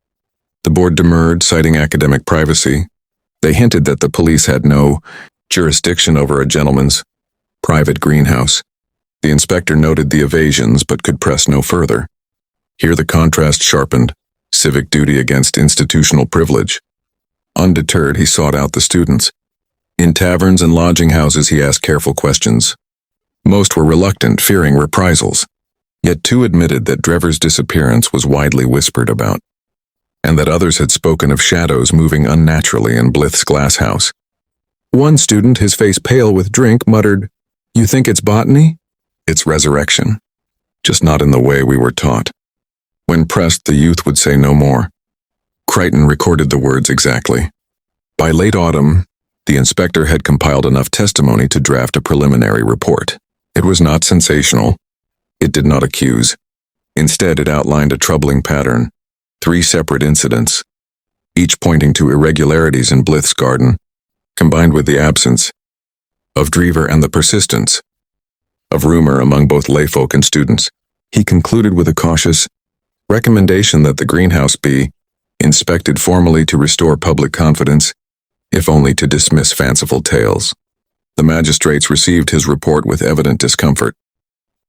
the board demurred, citing academic privacy. They hinted that the police had no jurisdiction over a gentleman's private greenhouse. The inspector noted the evasions but could press no further. Here the contrast sharpened, civic duty against institutional privilege. Undeterred, he sought out the students. In taverns and lodging houses he asked careful questions. Most were reluctant, fearing reprisals. Yet two admitted that Drever's disappearance was widely whispered about, and that others had spoken of shadows moving unnaturally in Blyth's glass house. One student, his face pale with drink, muttered, "You think it's botany?" "It's resurrection, just not in the way we were taught." When pressed, the youth would say no more. Crichton recorded the words exactly. By late autumn, the inspector had compiled enough testimony to draft a preliminary report. It was not sensational. It did not accuse. Instead, it outlined a troubling pattern. 3 separate incidents, each pointing to irregularities in Blyth's garden, combined with the absence of Drever and the persistence of rumor among both layfolk and students. He concluded with a cautious recommendation that the greenhouse be inspected formally to restore public confidence, if only to dismiss fanciful tales. The magistrates received his report with evident discomfort.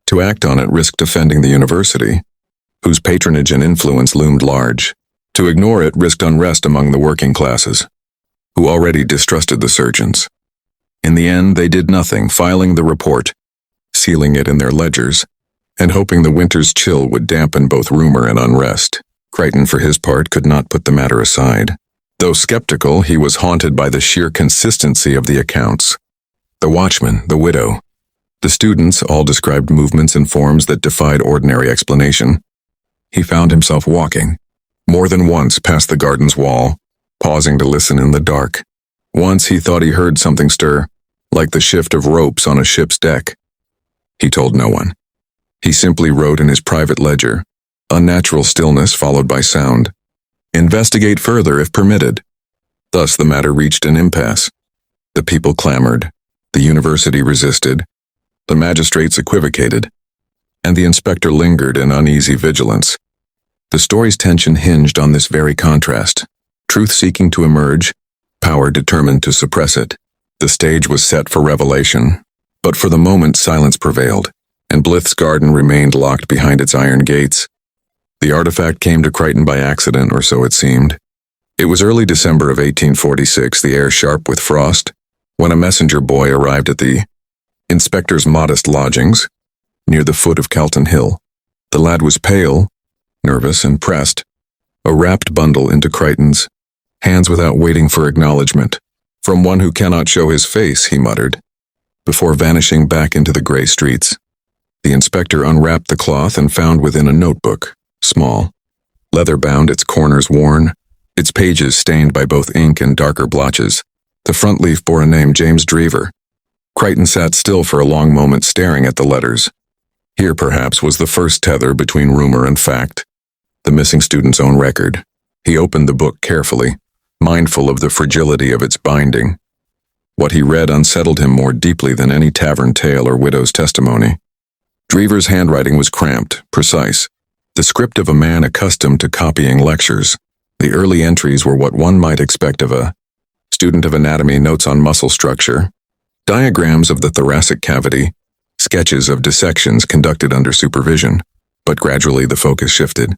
To act on it risked offending the university, whose patronage and influence loomed large. To ignore it risked unrest among the working classes, who already distrusted the surgeons. In the end, they did nothing, filing the report, sealing it in their ledgers, and hoping the winter's chill would dampen both rumor and unrest. Crichton, for his part, could not put the matter aside. Though skeptical, he was haunted by the sheer consistency of the accounts. The watchman, the widow, the students all described movements and forms that defied ordinary explanation. He found himself walking, more than once, past the garden's wall, pausing to listen in the dark. Once he thought he heard something stir, like the shift of ropes on a ship's deck. He told no one. He simply wrote in his private ledger, unnatural stillness followed by sound. Investigate further if permitted. Thus the matter reached an impasse. The people clamored, the university resisted, the magistrates equivocated, and the inspector lingered in uneasy vigilance. The story's tension hinged on this very contrast. Truth seeking to emerge, power determined to suppress it. The stage was set for revelation, But for the moment silence prevailed, and Blythe's garden remained locked behind its iron gates. The artifact came to Crichton by accident, or so it seemed. It was early December of 1846, the air sharp with frost, when a messenger boy arrived at the inspector's modest lodgings, near the foot of Calton Hill. The lad was pale, nervous, and pressed a wrapped bundle into Crichton's hands without waiting for acknowledgement. "From one who cannot show his face," he muttered, before vanishing back into the grey streets. The inspector unwrapped the cloth and found within a notebook, small, leather-bound, its corners worn, its pages stained by both ink and darker blotches. The front leaf bore a name, James Drever. Crichton sat still for a long moment, staring at the letters. Here, perhaps, was the first tether between rumor and fact, the missing student's own record. He opened the book carefully, mindful of the fragility of its binding. What he read unsettled him more deeply than any tavern tale or widow's testimony. Drever's handwriting was cramped, precise, the script of a man accustomed to copying lectures. The early entries were what one might expect of a student of anatomy: notes on muscle structure, diagrams of the thoracic cavity, sketches of dissections conducted under supervision. But gradually the focus shifted.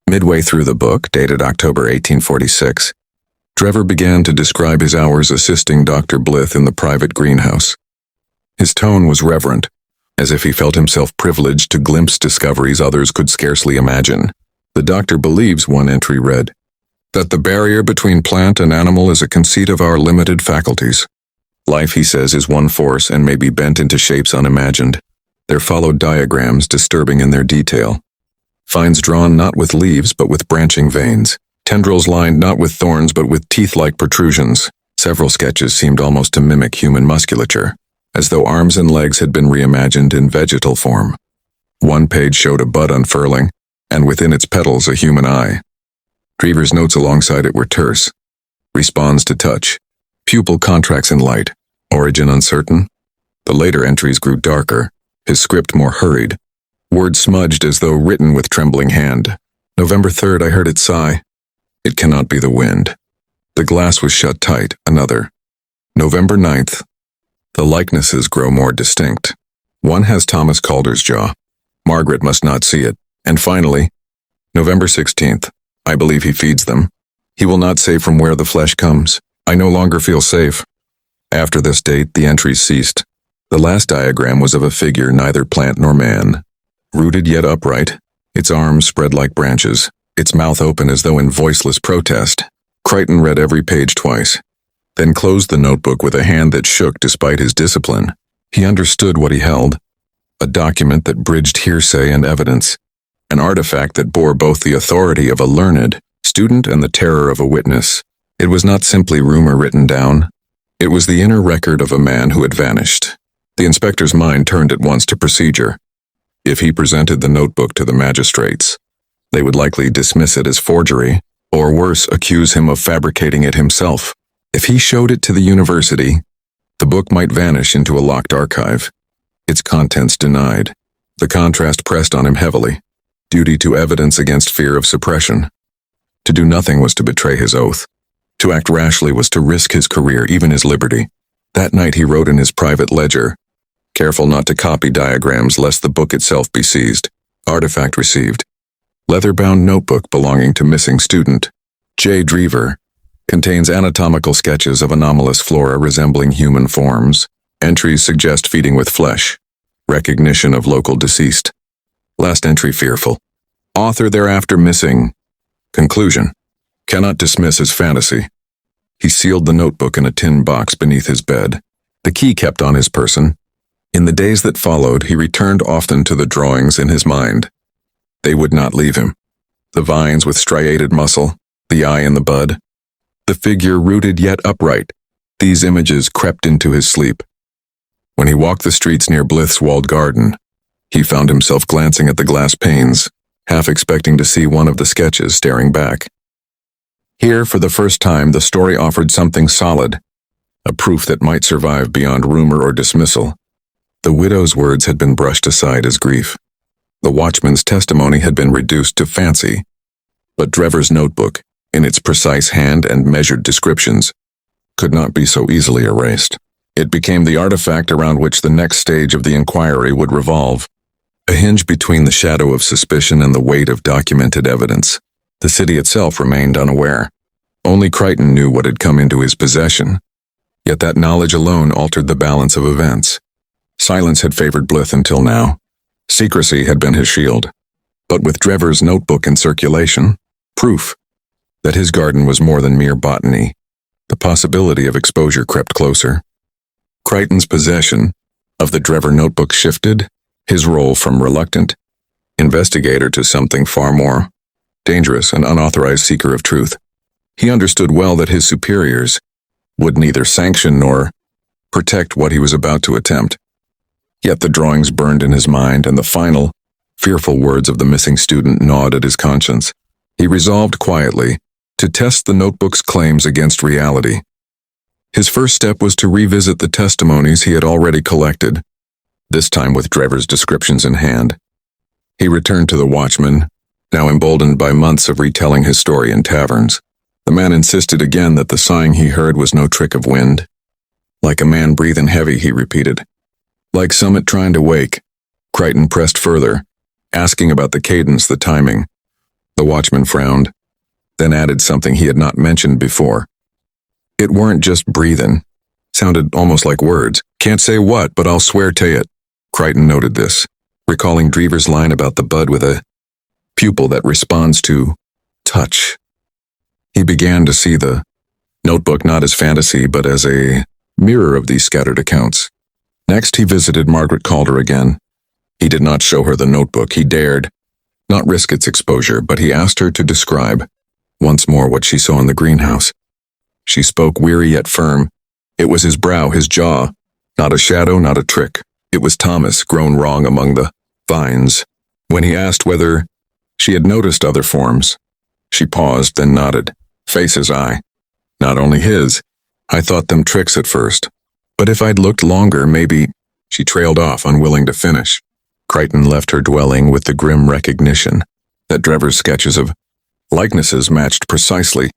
Midway through the book, dated October 1846, Drever began to describe his hours assisting Dr. Blythe in the private greenhouse. His tone was reverent, as if he felt himself privileged to glimpse discoveries others could scarcely imagine. "The doctor believes," one entry read, "that the barrier between plant and animal is a conceit of our limited faculties. Life, he says, is one force and may be bent into shapes unimagined." There followed diagrams disturbing in their detail. Vines drawn not with leaves but with branching veins. Tendrils lined not with thorns but with teeth-like protrusions. Several sketches seemed almost to mimic human musculature, as though arms and legs had been reimagined in vegetal form. One page showed a bud unfurling, and within its petals a human eye. Drever's notes alongside it were terse. "Responds to touch. Pupil contracts in light. Origin uncertain." The later entries grew darker, his script more hurried. Words smudged as though written with trembling hand. "November 3rd, I heard it sigh. It cannot be the wind. The glass was shut tight." Another. "November 9th. The likenesses grow more distinct. One has Thomas Calder's jaw. Margaret must not see it." And finally, "November 16th. I believe he feeds them. He will not say from where the flesh comes. I no longer feel safe." After this date, the entries ceased. The last diagram was of a figure neither plant nor man, rooted yet upright, its arms spread like branches, its mouth open as though in voiceless protest. Crichton read every page twice, then closed the notebook with a hand that shook despite his discipline. He understood what he held: a document that bridged hearsay and evidence, an artifact that bore both the authority of a learned student and the terror of a witness. It was not simply rumor written down. It was the inner record of a man who had vanished. The inspector's mind turned at once to procedure. If he presented the notebook to the magistrates, they would likely dismiss it as forgery, or worse, accuse him of fabricating it himself. If he showed it to the university, the book might vanish into a locked archive, its contents denied. The contrast pressed on him heavily. Duty to evidence against fear of suppression. To do nothing was to betray his oath. To act rashly was to risk his career, even his liberty. That night he wrote in his private ledger, careful not to copy diagrams lest the book itself be seized. Artifact received. Leather-bound notebook belonging to missing student. J. Drever. Contains anatomical sketches of anomalous flora resembling human forms. Entries suggest feeding with flesh. Recognition of local deceased. Last entry fearful. Author thereafter missing. Conclusion. Cannot dismiss as fantasy. He sealed the notebook in a tin box beneath his bed, the key kept on his person. In the days that followed, he returned often to the drawings in his mind. They would not leave him. The vines with striated muscle, the eye in the bud, the figure rooted yet upright. These images crept into his sleep. When he walked the streets near Blythe's walled garden, he found himself glancing at the glass panes, half expecting to see one of the sketches staring back. Here, for the first time, the story offered something solid, a proof that might survive beyond rumor or dismissal. The widow's words had been brushed aside as grief. The watchman's testimony had been reduced to fancy. But Drever's notebook, in its precise hand and measured descriptions, could not be so easily erased. It became the artifact around which the next stage of the inquiry would revolve. A hinge between the shadow of suspicion and the weight of documented evidence. The city itself remained unaware. Only Crichton knew what had come into his possession. Yet that knowledge alone altered the balance of events. Silence had favored Blythe until now. Secrecy had been his shield. But with Drever's notebook in circulation, proof that his garden was more than mere botany, the possibility of exposure crept closer. Crichton's possession of the Drever notebook shifted, his role from reluctant investigator to something far more dangerous, an unauthorized seeker of truth. He understood well that his superiors would neither sanction nor protect what he was about to attempt. Yet the drawings burned in his mind, and the final, fearful words of the missing student gnawed at his conscience. He resolved quietly to test the notebook's claims against reality. His first step was to revisit the testimonies he had already collected, this time with Drever's descriptions in hand. He returned to the watchman, now emboldened by months of retelling his story in taverns. The man insisted again that the sighing he heard was no trick of wind. Like a man breathing heavy, he repeated. Like Summit trying to wake. Crichton pressed further, asking about the cadence, the timing. The watchman frowned, then added something he had not mentioned before. It weren't just breathing. Sounded almost like words. Can't say what, but I'll swear to it. Crichton noted this, recalling Drever's line about the bud with a pupil that responds to touch. He began to see the notebook not as fantasy, but as a mirror of these scattered accounts. Next, he visited Margaret Calder again. He did not show her the notebook. He dared not risk its exposure, but he asked her to describe once more what she saw in the greenhouse. She spoke weary yet firm. It was his brow, his jaw, not a shadow, not a trick. It was Thomas, grown wrong among the vines. When he asked whether she had noticed other forms, she paused, then nodded. Faces, aye. Not only his. I thought them tricks at first. But if I'd looked longer, maybe... She trailed off, unwilling to finish. Crichton left her dwelling with the grim recognition that Drever's sketches of likenesses matched precisely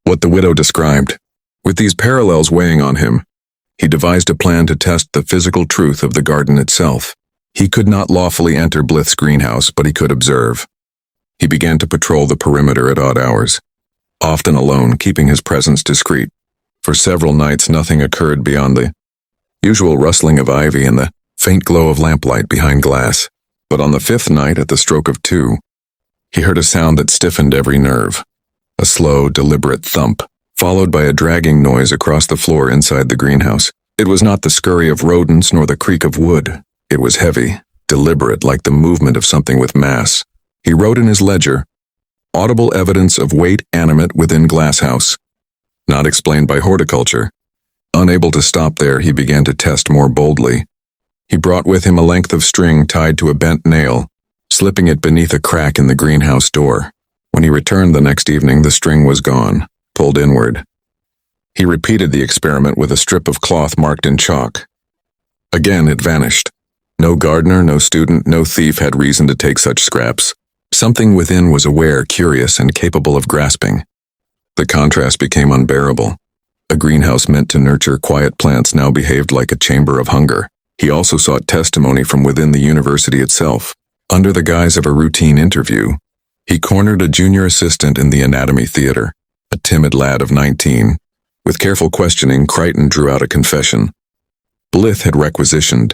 what the widow described. With these parallels weighing on him, he devised a plan to test the physical truth of the garden itself. He could not lawfully enter Blythe's greenhouse, but he could observe. He began to patrol the perimeter at odd hours, often alone, keeping his presence discreet. For several nights nothing occurred beyond the usual rustling of ivy and the faint glow of lamplight behind glass. But on the fifth night, at the stroke of 2, he heard a sound that stiffened every nerve. A slow, deliberate thump, followed by a dragging noise across the floor inside the greenhouse. It was not the scurry of rodents nor the creak of wood. It was heavy, deliberate, like the movement of something with mass. He wrote in his ledger, audible evidence of weight animate within glasshouse. Not explained by horticulture. Unable to stop there, he began to test more boldly. He brought with him a length of string tied to a bent nail, slipping it beneath a crack in the greenhouse door. When he returned the next evening, the string was gone, pulled inward. He repeated the experiment with a strip of cloth marked in chalk. Again it vanished. No gardener, no student, no thief had reason to take such scraps. Something within was aware, curious, and capable of grasping. The contrast became unbearable. A greenhouse meant to nurture quiet plants now behaved like a chamber of hunger. He also sought testimony from within the university itself. Under the guise of a routine interview, he cornered a junior assistant in the anatomy theater, a timid lad of 19. With careful questioning, Crichton drew out a confession. Blythe had requisitioned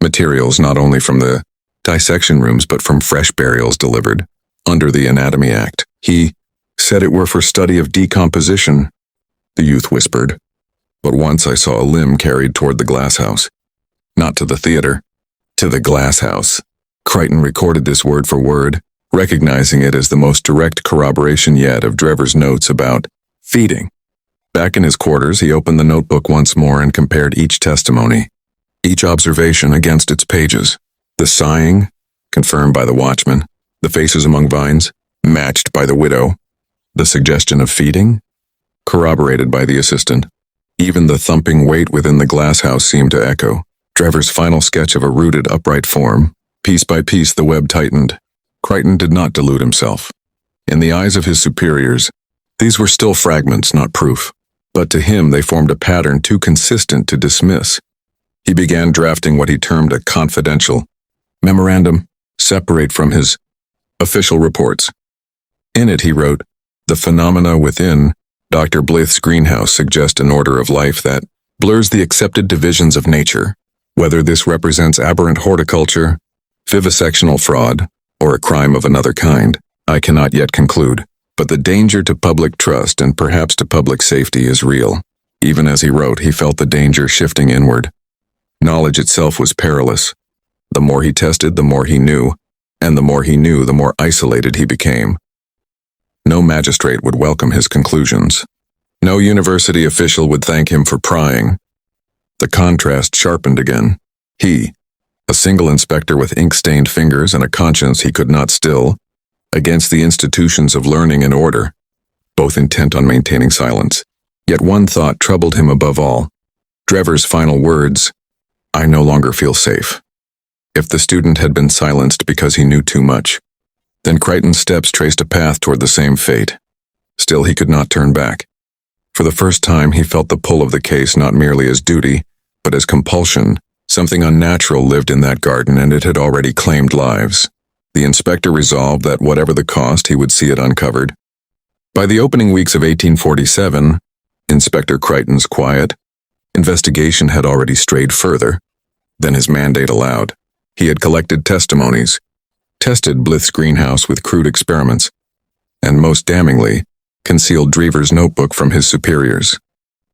materials not only from the dissection rooms but from fresh burials delivered under the Anatomy Act. He said it were for study of decomposition, the youth whispered. But once I saw a limb carried toward the glasshouse. Not to the theater, to the glasshouse. Crichton recorded this word for word, recognizing it as the most direct corroboration yet of Drever's notes about feeding. Back in his quarters, he opened the notebook once more and compared each testimony, each observation against its pages. The sighing, confirmed by the watchman, the faces among vines, matched by the widow, the suggestion of feeding, corroborated by the assistant. Even the thumping weight within the glasshouse seemed to echo. Drever's final sketch of a rooted, upright form. Piece by piece the web tightened. Crichton did not delude himself. In the eyes of his superiors, these were still fragments, not proof. but to him they formed a pattern too consistent to dismiss. He began drafting what he termed a confidential memorandum, separate from his official reports. In it he wrote, "The phenomena within Dr. Blyth's greenhouse suggest an order of life that blurs the accepted divisions of nature. Whether this represents aberrant horticulture, vivisectional fraud, or a crime of another kind, I cannot yet conclude, but the danger to public trust and perhaps to public safety is real." Even as he wrote, he felt the danger shifting inward. Knowledge itself was perilous. The more he tested, the more he knew, and the more he knew, the more isolated he became. No magistrate would welcome his conclusions. No university official would thank him for prying. The contrast sharpened again. He, a single inspector with ink-stained fingers and a conscience he could not still, against the institutions of learning and order, both intent on maintaining silence. Yet one thought troubled him above all. Drever's final words, "I no longer feel safe." If the student had been silenced because he knew too much, then Crichton's steps traced a path toward the same fate. Still, he could not turn back. For the first time, he felt the pull of the case not merely as duty, but as compulsion. Something unnatural lived in that garden, and it had already claimed lives. The inspector resolved that whatever the cost, he would see it uncovered. By the opening weeks of 1847, Inspector Crichton's quiet investigation had already strayed further than his mandate allowed. He had collected testimonies, tested Blyth's greenhouse with crude experiments, and most damningly, concealed Drever's notebook from his superiors.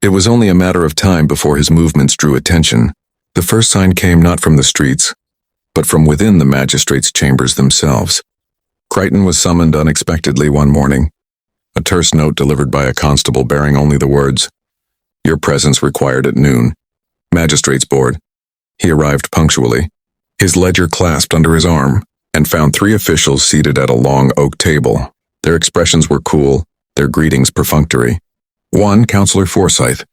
It was only a matter of time before his movements drew attention. The first sign came not from the streets, but from within the magistrates' chambers themselves. Crichton was summoned unexpectedly one morning. A terse note delivered by a constable bearing only the words, "Your presence required at noon. Magistrates' board." He arrived punctually, his ledger clasped under his arm, and found 3 officials seated at a long oak table. Their expressions were cool, their greetings perfunctory. One, Councillor Forsyth,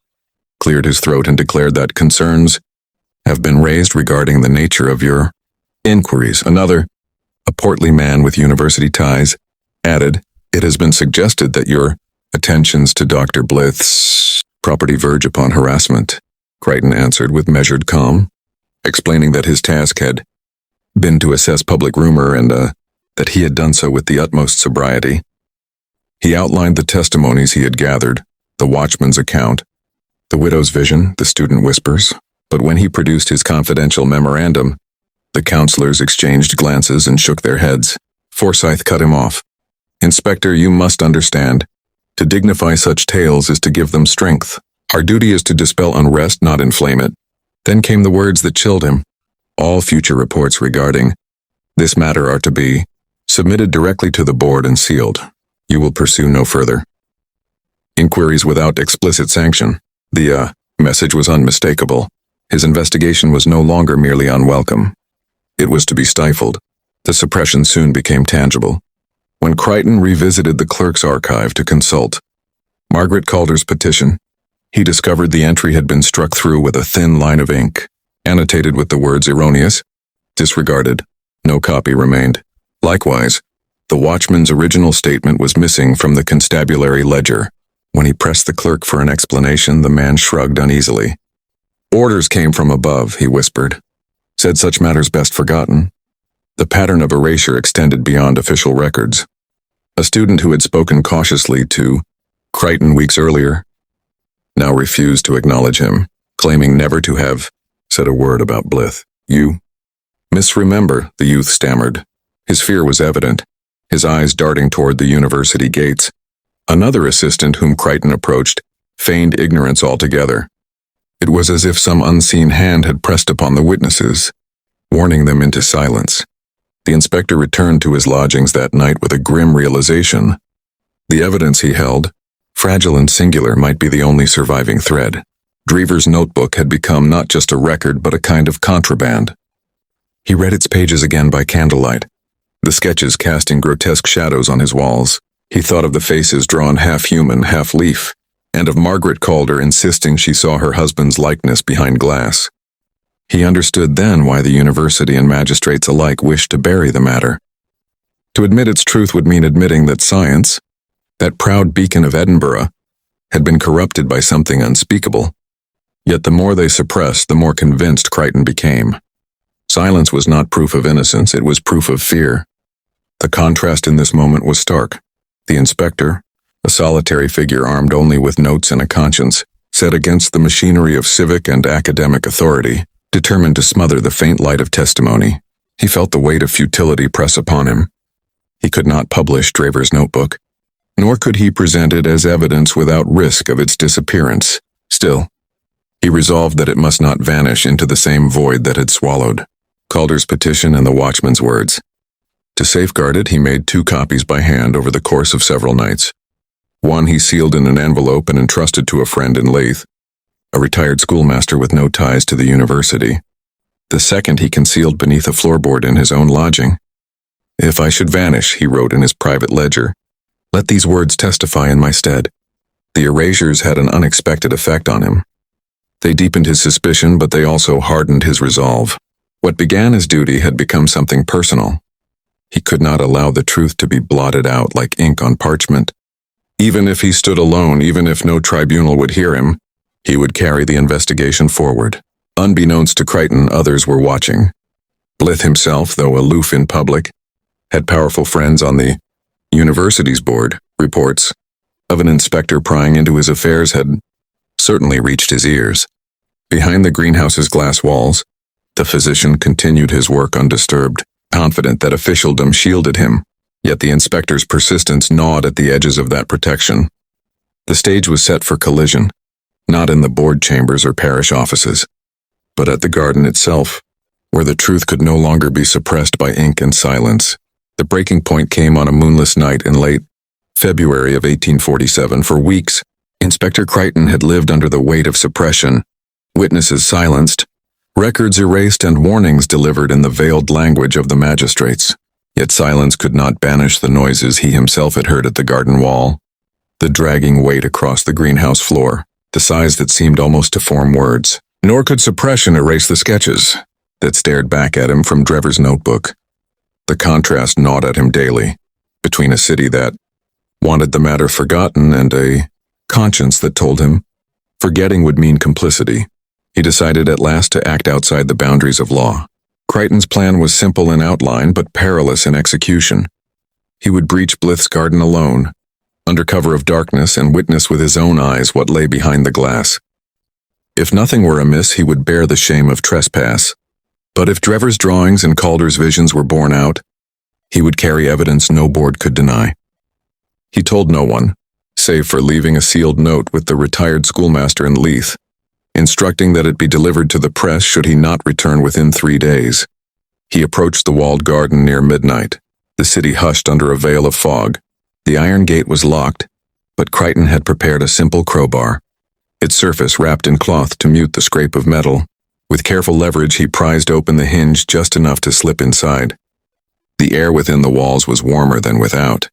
cleared his throat and declared that concerns have been raised regarding the nature of your inquiries. Another, a portly man with university ties, added, "It has been suggested that your attentions to Dr. Blyth's property verge upon harassment." Crichton answered with measured calm, explaining that his task had been to assess public rumor and that he had done so with the utmost sobriety. He outlined the testimonies he had gathered, the watchman's account, the widow's vision, the student whispers, but when he produced his confidential memorandum, the counselors exchanged glances and shook their heads. Forsyth cut him off. "Inspector, you must understand. To dignify such tales is to give them strength. Our duty is to dispel unrest, not inflame it." Then came the words that chilled him. "All future reports regarding this matter are to be submitted directly to the board and sealed. You will pursue no further inquiries without explicit sanction." The message was unmistakable. His investigation was no longer merely unwelcome. It was to be stifled. The suppression soon became tangible. When Crichton revisited the clerk's archive to consult Margaret Calder's petition, he discovered the entry had been struck through with a thin line of ink, annotated with the words "erroneous," "disregarded." No copy remained. Likewise, the watchman's original statement was missing from the constabulary ledger. When he pressed the clerk for an explanation, the man shrugged uneasily. "Orders came from above," he whispered. "Said such matters best forgotten." The pattern of erasure extended beyond official records. A student who had spoken cautiously to Crichton weeks earlier now refused to acknowledge him, claiming never to have said a word about Blyth. "You misremember," the youth stammered. His fear was evident, his eyes darting toward the university gates. Another assistant whom Crichton approached feigned ignorance altogether. It was as if some unseen hand had pressed upon the witnesses, warning them into silence. The inspector returned to his lodgings that night with a grim realization. The evidence he held, fragile and singular, might be the only surviving thread. Drever's notebook had become not just a record but a kind of contraband. He read its pages again by candlelight, the sketches casting grotesque shadows on his walls. He thought of the faces drawn half human, half leaf, and of Margaret Calder insisting she saw her husband's likeness behind glass. He understood then why the university and magistrates alike wished to bury the matter. To admit its truth would mean admitting that science, that proud beacon of Edinburgh, had been corrupted by something unspeakable. Yet the more they suppressed, the more convinced Crichton became. Silence was not proof of innocence, it was proof of fear. The contrast in this moment was stark. The inspector, a solitary figure armed only with notes and a conscience, set against the machinery of civic and academic authority, determined to smother the faint light of testimony. He felt the weight of futility press upon him. He could not publish Drever's notebook, nor could he present it as evidence without risk of its disappearance. Still, he resolved that it must not vanish into the same void that had swallowed Calder's petition and the watchman's words. To safeguard it, he made 2 copies by hand over the course of several nights. One he sealed in an envelope and entrusted to a friend in Leith, a retired schoolmaster with no ties to the university. The second he concealed beneath a floorboard in his own lodging. "If I should vanish," he wrote in his private ledger, "let these words testify in my stead." The erasures had an unexpected effect on him. They deepened his suspicion, but they also hardened his resolve. What began as duty had become something personal. He could not allow the truth to be blotted out like ink on parchment. Even if he stood alone, even if no tribunal would hear him, he would carry the investigation forward. Unbeknownst to Crichton, others were watching. Blyth himself, though aloof in public, had powerful friends on the university's board. Reports of an inspector prying into his affairs had certainly reached his ears. Behind the greenhouse's glass walls, the physician continued his work undisturbed, confident that officialdom shielded him. Yet the inspector's persistence gnawed at the edges of that protection. The stage was set for collision, not in the board chambers or parish offices, but at the garden itself, where the truth could no longer be suppressed by ink and silence. The breaking point came on a moonless night in late February of 1847. For weeks, Inspector Crichton had lived under the weight of suppression, witnesses silenced, records erased, and warnings delivered in the veiled language of the magistrates. Yet silence could not banish the noises he himself had heard at the garden wall, the dragging weight across the greenhouse floor, the sighs that seemed almost to form words. Nor could suppression erase the sketches that stared back at him from Drever's notebook. The contrast gnawed at him daily, between a city that wanted the matter forgotten and a conscience that told him forgetting would mean complicity. He decided at last to act outside the boundaries of law. Crichton's plan was simple in outline but perilous in execution. He would breach Blyth's garden alone, under cover of darkness, and witness with his own eyes what lay behind the glass. If nothing were amiss, he would bear the shame of trespass. But if Drever's drawings and Calder's visions were borne out, he would carry evidence no board could deny. He told no one, save for leaving a sealed note with the retired schoolmaster in Leith, instructing that it be delivered to the press should he not return within 3 days. He approached the walled garden near midnight. The city hushed under a veil of fog. The iron gate was locked, but Crichton had prepared a simple crowbar, its surface wrapped in cloth to mute the scrape of metal. With careful leverage, he prized open the hinge just enough to slip inside. The air within the walls was warmer than without,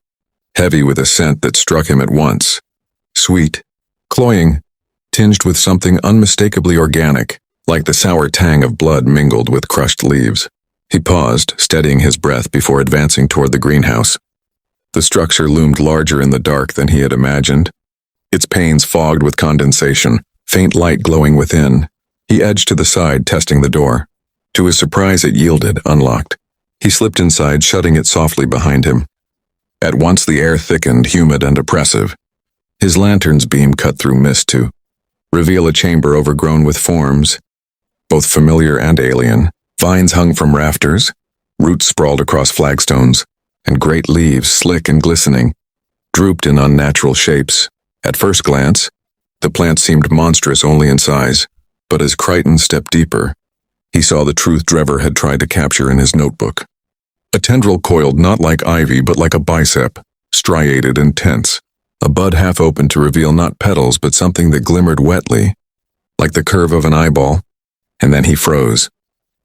heavy with a scent that struck him at once. Sweet, cloying, tinged with something unmistakably organic, like the sour tang of blood mingled with crushed leaves. He paused, steadying his breath before advancing toward the greenhouse. The structure loomed larger in the dark than he had imagined, its panes fogged with condensation, faint light glowing within. He edged to the side, testing the door. To his surprise, it yielded, unlocked. He slipped inside, shutting it softly behind him. At once the air thickened, humid and oppressive. His lantern's beam cut through mist to reveal a chamber overgrown with forms, both familiar and alien. Vines hung from rafters, roots sprawled across flagstones, and great leaves, slick and glistening, drooped in unnatural shapes. At first glance, the plant seemed monstrous only in size, but as Crichton stepped deeper, he saw the truth Drever had tried to capture in his notebook. A tendril coiled not like ivy but like a bicep, striated and tense. A bud half opened to reveal not petals but something that glimmered wetly, like the curve of an eyeball. And then he froze,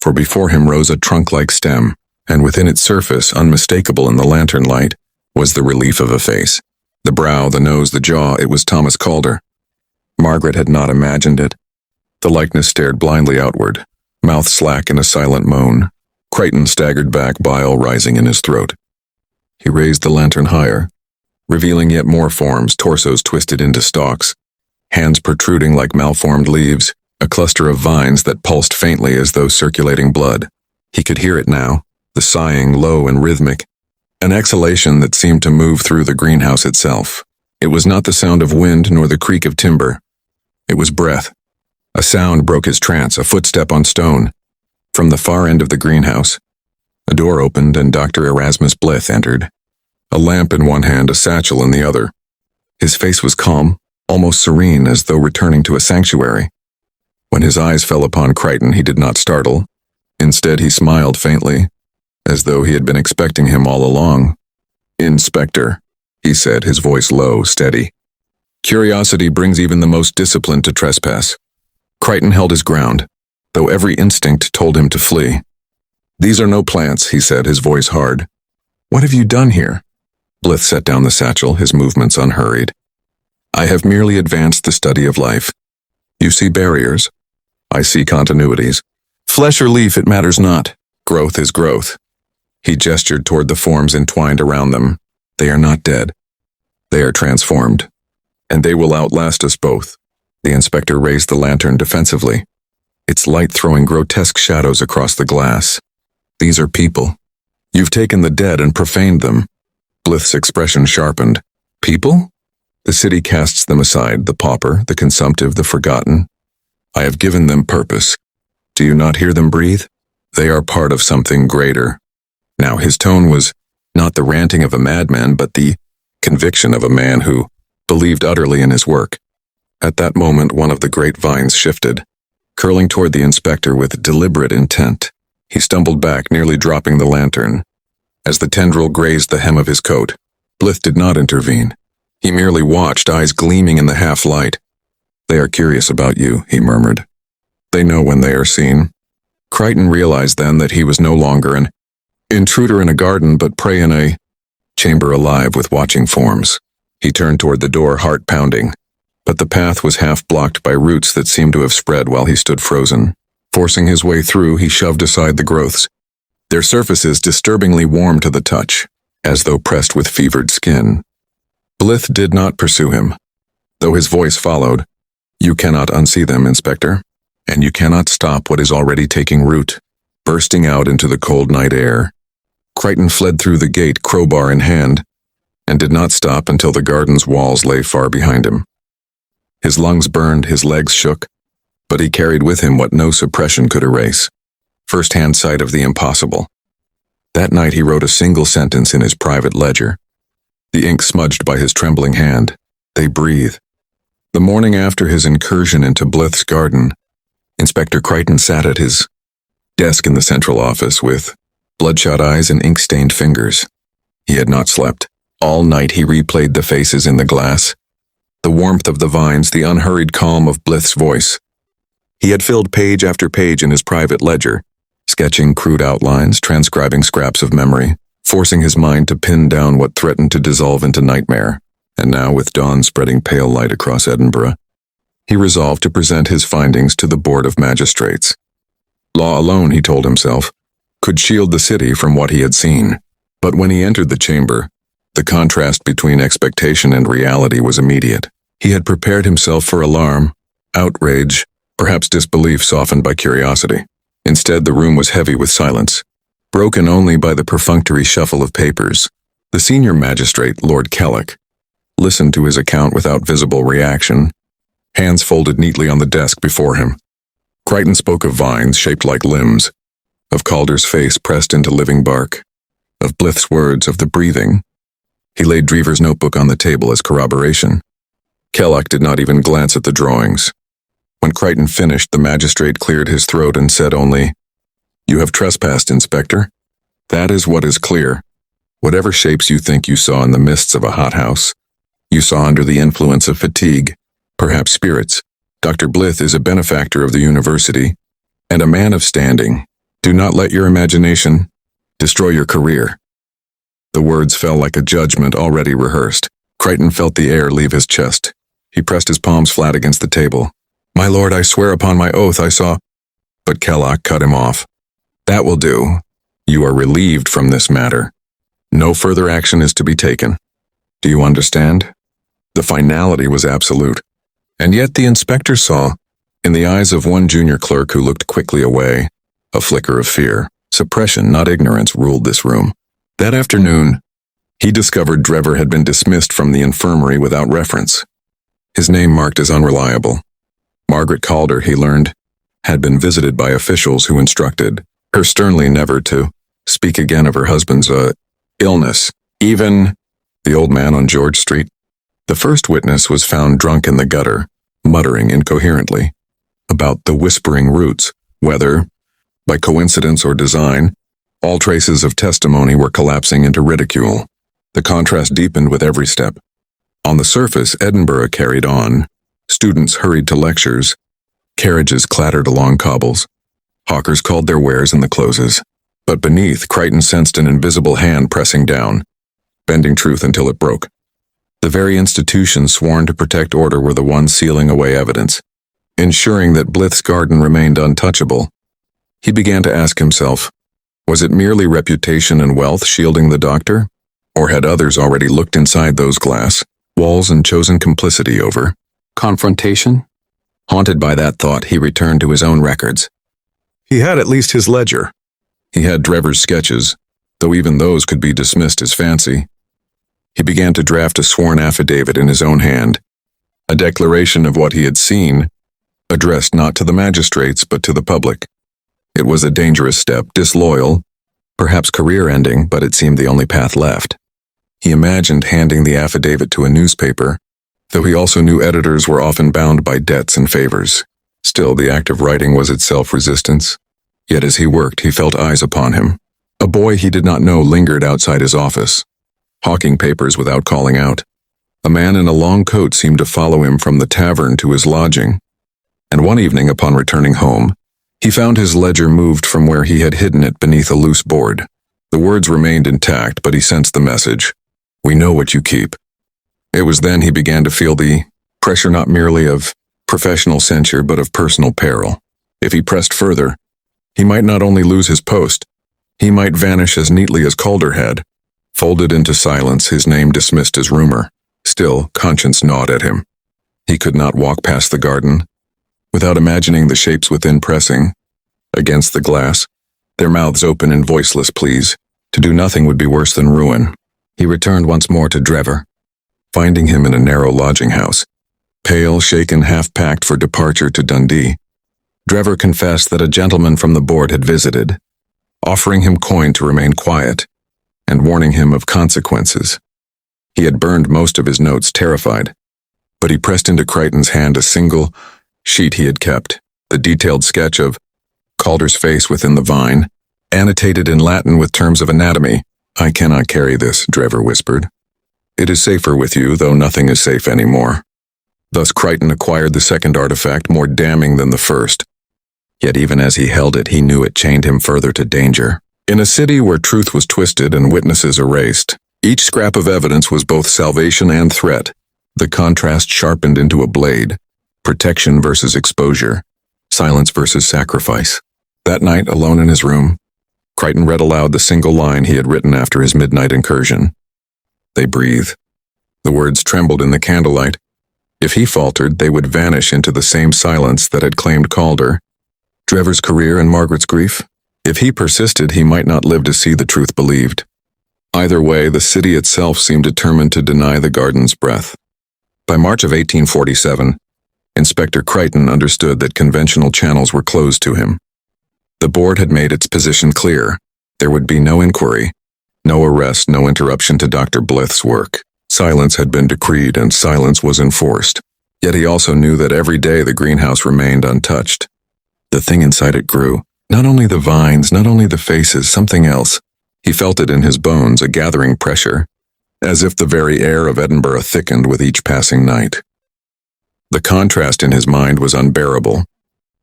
for before him rose a trunk-like stem, and within its surface, unmistakable in the lantern light, was the relief of a face. The brow, the nose, the jaw, it was Thomas Calder. Margaret had not imagined it. The likeness stared blindly outward, mouth slack in a silent moan. Crichton staggered back, bile rising in his throat. He raised the lantern higher, revealing yet more forms, torsos twisted into stalks, hands protruding like malformed leaves, a cluster of vines that pulsed faintly as though circulating blood. He could hear it now, the sighing low and rhythmic, an exhalation that seemed to move through the greenhouse itself. It was not the sound of wind nor the creak of timber. It was breath. A sound broke his trance, a footstep on stone. From the far end of the greenhouse, a door opened and Dr. Erasmus Blythe entered, a lamp in one hand, a satchel in the other. His face was calm, almost serene, as though returning to a sanctuary. When his eyes fell upon Crichton, he did not startle. Instead, he smiled faintly, as though he had been expecting him all along. "Inspector," he said, his voice low, steady. "Curiosity brings even the most disciplined to trespass." Crichton held his ground, though every instinct told him to flee. "These are no plants," he said, his voice hard. "What have you done here?" Blythe set down the satchel, his movements unhurried. "I have merely advanced the study of life. You see barriers. I see continuities. Flesh or leaf, it matters not. Growth is growth." He gestured toward the forms entwined around them. "They are not dead. They are transformed. And they will outlast us both." The inspector raised the lantern defensively, its light throwing grotesque shadows across the glass. "These are people. You've taken the dead and profaned them." Blythe's expression sharpened. "People? The city casts them aside, the pauper, the consumptive, the forgotten. I have given them purpose. Do you not hear them breathe? They are part of something greater." Now his tone was not the ranting of a madman, but the conviction of a man who believed utterly in his work. At that moment, one of the great vines shifted, curling toward the inspector with deliberate intent. He stumbled back, nearly dropping the lantern. As the tendril grazed the hem of his coat, Blythe did not intervene. He merely watched, eyes gleaming in the half-light. "They are curious about you," he murmured. "They know when they are seen." Crichton realized then that he was no longer an intruder in a garden, but prey in a chamber alive with watching forms. He turned toward the door, heart pounding. But the path was half blocked by roots that seemed to have spread while he stood frozen. Forcing his way through, he shoved aside the growths, their surfaces disturbingly warm to the touch, as though pressed with fevered skin. Blythe did not pursue him, though his voice followed. "You cannot unsee them, Inspector, and you cannot stop what is already taking root, bursting out into the cold night air." Crichton fled through the gate, crowbar in hand, and did not stop until the garden's walls lay far behind him. His lungs burned, his legs shook, but he carried with him what no suppression could erase: first-hand sight of the impossible. That night he wrote a single sentence in his private ledger, the ink smudged by his trembling hand. "They breathe." The morning after his incursion into Blythe's garden, Inspector Crichton sat at his desk in the central office with bloodshot eyes and ink-stained fingers. He had not slept. All night he replayed the faces in the glass, the warmth of the vines, the unhurried calm of Blythe's voice. He had filled page after page in his private ledger, sketching crude outlines, transcribing scraps of memory, forcing his mind to pin down what threatened to dissolve into nightmare. And now, with dawn spreading pale light across Edinburgh, he resolved to present his findings to the Board of Magistrates. Law alone, he told himself, could shield the city from what he had seen. But when he entered the chamber, the contrast between expectation and reality was immediate. He had prepared himself for alarm, outrage, perhaps disbelief softened by curiosity. Instead, the room was heavy with silence, broken only by the perfunctory shuffle of papers. The senior magistrate, Lord Kellock, listened to his account without visible reaction, hands folded neatly on the desk before him. Crichton spoke of vines shaped like limbs, of Calder's face pressed into living bark, of Blythe's words, of the breathing. He laid Drever's notebook on the table as corroboration. Kellock did not even glance at the drawings. When Crichton finished, the magistrate cleared his throat and said only, "You have trespassed, Inspector. That is what is clear. Whatever shapes you think you saw in the mists of a hothouse, you saw under the influence of fatigue, perhaps spirits. Dr. Blythe is a benefactor of the university, and a man of standing. Do not let your imagination destroy your career." The words fell like a judgment already rehearsed. Crichton felt the air leave his chest. He pressed his palms flat against the table. "My lord, I swear upon my oath I saw—" But Kellock cut him off. "That will do. You are relieved from this matter. No further action is to be taken. Do you understand?" The finality was absolute, And yet the inspector saw, in the eyes of one junior clerk who looked quickly away, a flicker of fear. Suppression, not ignorance, ruled this room. That afternoon, he discovered Drever had been dismissed from the infirmary without reference. His name marked as unreliable. Margaret Calder, he learned, had been visited by officials who instructed her sternly never to speak again of her husband's illness, even the old man on George Street. The first witness was found drunk in the gutter, muttering incoherently about the whispering roots. Whether, by coincidence or design, all traces of testimony were collapsing into ridicule. The contrast deepened with every step. On the surface, Edinburgh carried on. Students hurried to lectures. Carriages clattered along cobbles. Hawkers called their wares in the closes. But beneath, Crichton sensed an invisible hand pressing down, bending truth until it broke. The very institutions sworn to protect order were the ones sealing away evidence, ensuring that Blyth's garden remained untouchable. He began to ask himself, was it merely reputation and wealth shielding the doctor? Or had others already looked inside those glass walls and chosen complicity over confrontation? Haunted by that thought, he returned to his own records. He had at least his ledger. He had Drever's sketches, though even those could be dismissed as fancy. He began to draft a sworn affidavit in his own hand, a declaration of what he had seen, addressed not to the magistrates but to the public. It was a dangerous step, disloyal, perhaps career-ending, but it seemed the only path left. He imagined handing the affidavit to a newspaper, though he also knew editors were often bound by debts and favors. Still, the act of writing was itself resistance. Yet as he worked, he felt eyes upon him. A boy he did not know lingered outside his office, hawking papers without calling out. A man in a long coat seemed to follow him from the tavern to his lodging. And one evening, upon returning home, he found his ledger moved from where he had hidden it beneath a loose board. The words remained intact, but he sensed the message. We know what you keep. It was then he began to feel the pressure not merely of professional censure but of personal peril. If he pressed further, he might not only lose his post, he might vanish as neatly as Calder had. Folded into silence, his name dismissed as rumor. Still, conscience gnawed at him. He could not walk past the garden without imagining the shapes within pressing against the glass, their mouths open in voiceless pleas. To do nothing would be worse than ruin. He returned once more to Drever, finding him in a narrow lodging house, pale, shaken, half-packed for departure to Dundee. Drever confessed that a gentleman from the board had visited, offering him coin to remain quiet, and warning him of consequences. He had burned most of his notes, terrified, but he pressed into Crichton's hand a single sheet he had kept, the detailed sketch of Calder's face within the vine, annotated in Latin with terms of anatomy. I cannot carry this, Drever whispered. It is safer with you, though nothing is safe anymore. Thus Crichton acquired the second artifact, more damning than the first. Yet even as he held it, he knew it chained him further to danger. In a city where truth was twisted and witnesses erased, each scrap of evidence was both salvation and threat. The contrast sharpened into a blade. Protection versus exposure. Silence versus sacrifice. That night, alone in his room, Crichton read aloud the single line he had written after his midnight incursion. They breathe. The words trembled in the candlelight. If he faltered, they would vanish into the same silence that had claimed Calder. Drever's career and Margaret's grief? If he persisted, he might not live to see the truth believed. Either way, the city itself seemed determined to deny the garden's breath. By March of 1847, Inspector Crichton understood that conventional channels were closed to him. The board had made its position clear. There would be no inquiry, no arrest, no interruption to Dr. Blyth's work. Silence had been decreed, and silence was enforced. Yet he also knew that every day the greenhouse remained untouched. The thing inside it grew. Not only the vines, not only the faces, something else. He felt it in his bones, a gathering pressure, as if the very air of Edinburgh thickened with each passing night. The contrast in his mind was unbearable.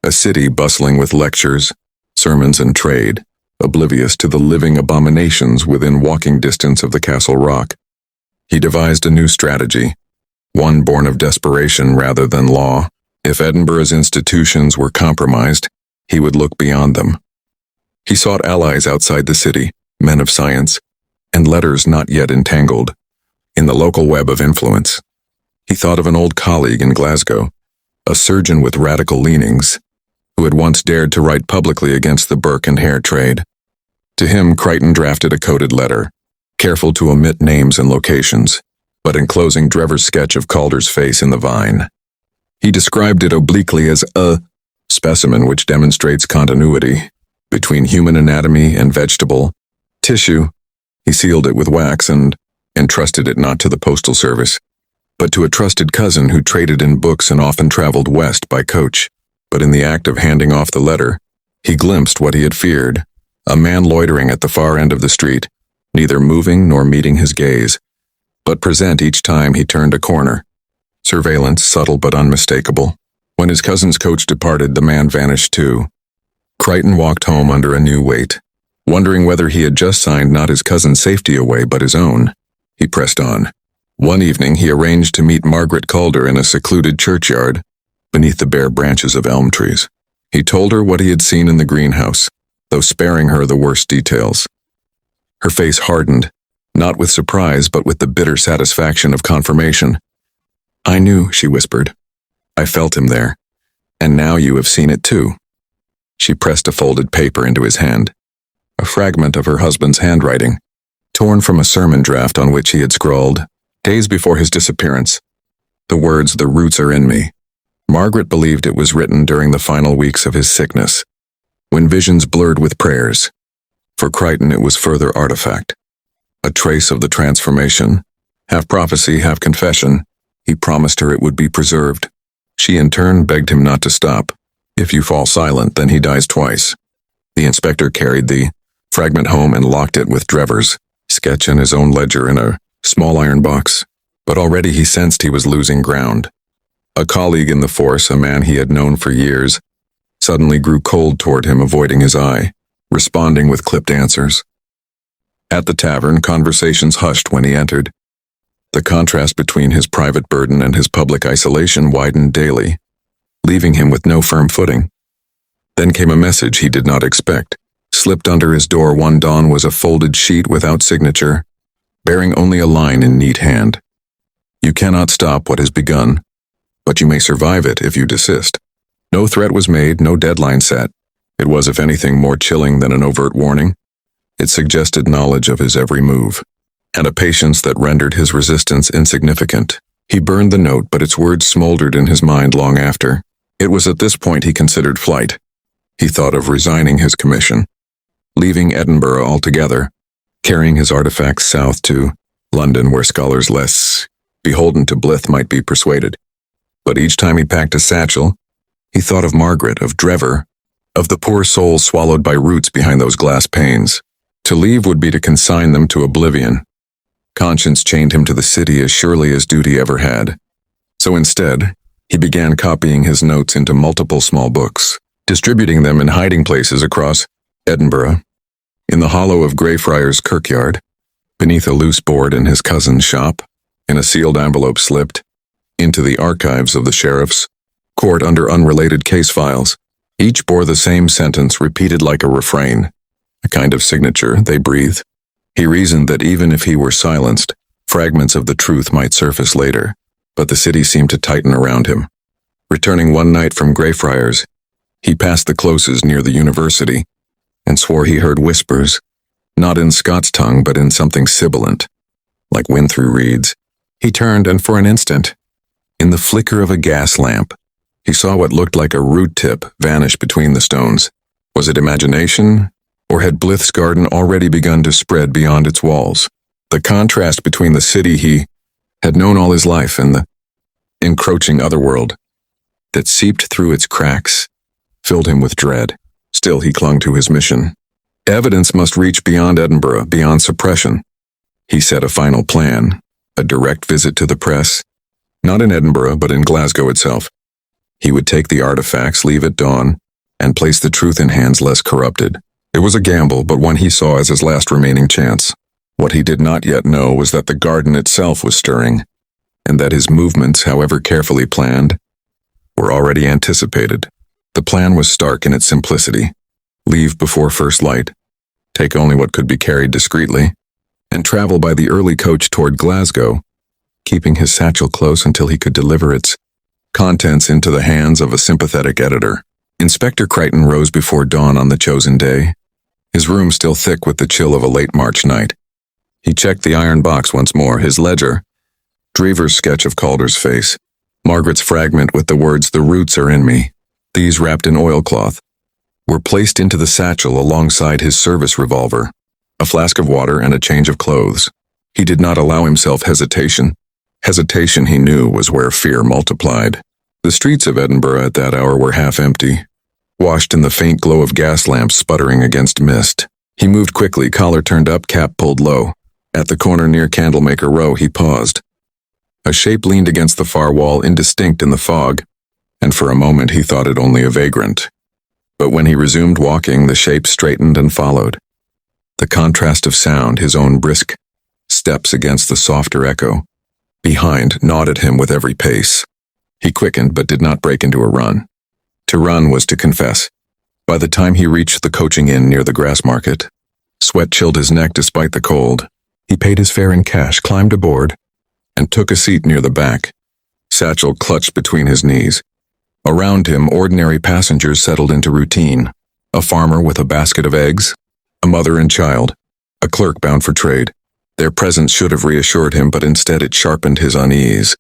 A city bustling with lectures, sermons, and trade, oblivious to the living abominations within walking distance of the Castle Rock. He devised a new strategy, one born of desperation rather than law. If Edinburgh's institutions were compromised, he would look beyond them. He sought allies outside the city, men of science, and letters not yet entangled in the local web of influence. He thought of an old colleague in Glasgow, a surgeon with radical leanings, who had once dared to write publicly against the Burke and Hare trade. To him, Crichton drafted a coded letter, careful to omit names and locations, but enclosing Drever's sketch of Calder's face in the vine. He described it obliquely as a specimen which demonstrates continuity between human anatomy and vegetable tissue. He sealed it with wax and entrusted it not to the postal service, but to a trusted cousin who traded in books and often traveled west by coach. But in the act of handing off the letter, he glimpsed what he had feared, a man loitering at the far end of the street, neither moving nor meeting his gaze, but present each time he turned a corner. Surveillance, subtle but unmistakable. When his cousin's coach departed, the man vanished too. Crichton walked home under a new weight, wondering whether he had just signed not his cousin's safety away but his own. He pressed on. One evening he arranged to meet Margaret Calder in a secluded churchyard, beneath the bare branches of elm trees. He told her what he had seen in the greenhouse, though sparing her the worst details. Her face hardened, not with surprise but with the bitter satisfaction of confirmation. "I knew," she whispered. "I felt him there. And now you have seen it too." She pressed a folded paper into his hand, a fragment of her husband's handwriting, torn from a sermon draft on which he had scrawled, days before his disappearance, the words, "The roots are in me." Margaret believed it was written during the final weeks of his sickness, when visions blurred with prayers. For Crichton it was further artifact, a trace of the transformation, half prophecy, half confession. He promised her it would be preserved. She in turn begged him not to stop. "If you fall silent, then he dies twice." The inspector carried the fragment home and locked it with Drever's sketch and his own ledger in a small iron box. But already he sensed he was losing ground. A colleague in the force, a man he had known for years, suddenly grew cold toward him, avoiding his eye, responding with clipped answers. At the tavern, conversations hushed when he entered. The contrast between his private burden and his public isolation widened daily, leaving him with no firm footing. Then came a message he did not expect. Slipped under his door one dawn was a folded sheet without signature, bearing only a line in neat hand. "You cannot stop what has begun, but you may survive it if you desist." No threat was made, no deadline set. It was, if anything, more chilling than an overt warning. It suggested knowledge of his every move, and a patience that rendered his resistance insignificant. He burned the note, but its words smoldered in his mind long after. It was at this point he considered flight. He thought of resigning his commission, leaving Edinburgh altogether, carrying his artifacts south to London, where scholars less beholden to Blyth might be persuaded. But each time he packed a satchel, he thought of Margaret, of Drever, of the poor soul swallowed by roots behind those glass panes. To leave would be to consign them to oblivion. Conscience chained him to the city as surely as duty ever had. So instead, he began copying his notes into multiple small books, distributing them in hiding places across Edinburgh, in the hollow of Greyfriars Kirkyard, beneath a loose board in his cousin's shop, in a sealed envelope slipped into the archives of the sheriff's court under unrelated case files. Each bore the same sentence repeated like a refrain, a kind of signature they breathed. He reasoned that even if he were silenced, fragments of the truth might surface later, but the city seemed to tighten around him. Returning one night from Greyfriars, he passed the closes near the university and swore he heard whispers, not in Scots tongue but in something sibilant, like wind through reeds. He turned, and for an instant, in the flicker of a gas lamp, he saw what looked like a root tip vanish between the stones. Was it imagination, or had Blyth's garden already begun to spread beyond its walls? The contrast between the city he had known all his life and the encroaching otherworld that seeped through its cracks filled him with dread. Still, he clung to his mission. Evidence must reach beyond Edinburgh, beyond suppression. He set a final plan, a direct visit to the press, not in Edinburgh but in Glasgow itself. He would take the artifacts, leave at dawn, and place the truth in hands less corrupted. It was a gamble, but one he saw as his last remaining chance. What he did not yet know was that the garden itself was stirring, and that his movements, however carefully planned, were already anticipated. The plan was stark in its simplicity. Leave before first light, take only what could be carried discreetly, and travel by the early coach toward Glasgow, keeping his satchel close until he could deliver its contents into the hands of a sympathetic editor. Inspector Crichton rose before dawn on the chosen day, his room still thick with the chill of a late March night. He checked the iron box once more, his ledger, Drever's sketch of Calder's face, Margaret's fragment with the words, "The roots are in me," these wrapped in oilcloth, were placed into the satchel alongside his service revolver, a flask of water and a change of clothes. He did not allow himself hesitation. Hesitation, he knew, was where fear multiplied. The streets of Edinburgh at that hour were half empty, washed in the faint glow of gas lamps sputtering against mist. He moved quickly, collar turned up, cap pulled low. At the corner near Candlemaker Row, he paused. A shape leaned against the far wall, indistinct in the fog, and for a moment he thought it only a vagrant. But when he resumed walking, the shape straightened and followed. The contrast of sound, his own brisk steps against the softer echo behind, gnawed at him with every pace. He quickened but did not break into a run. To run was to confess. By the time he reached the coaching inn near the grass market, sweat chilled his neck despite the cold. He paid his fare in cash, climbed aboard, and took a seat near the back, satchel clutched between his knees. Around him, ordinary passengers settled into routine. A farmer with a basket of eggs, a mother and child, a clerk bound for trade. Their presence should have reassured him, but instead it sharpened his unease.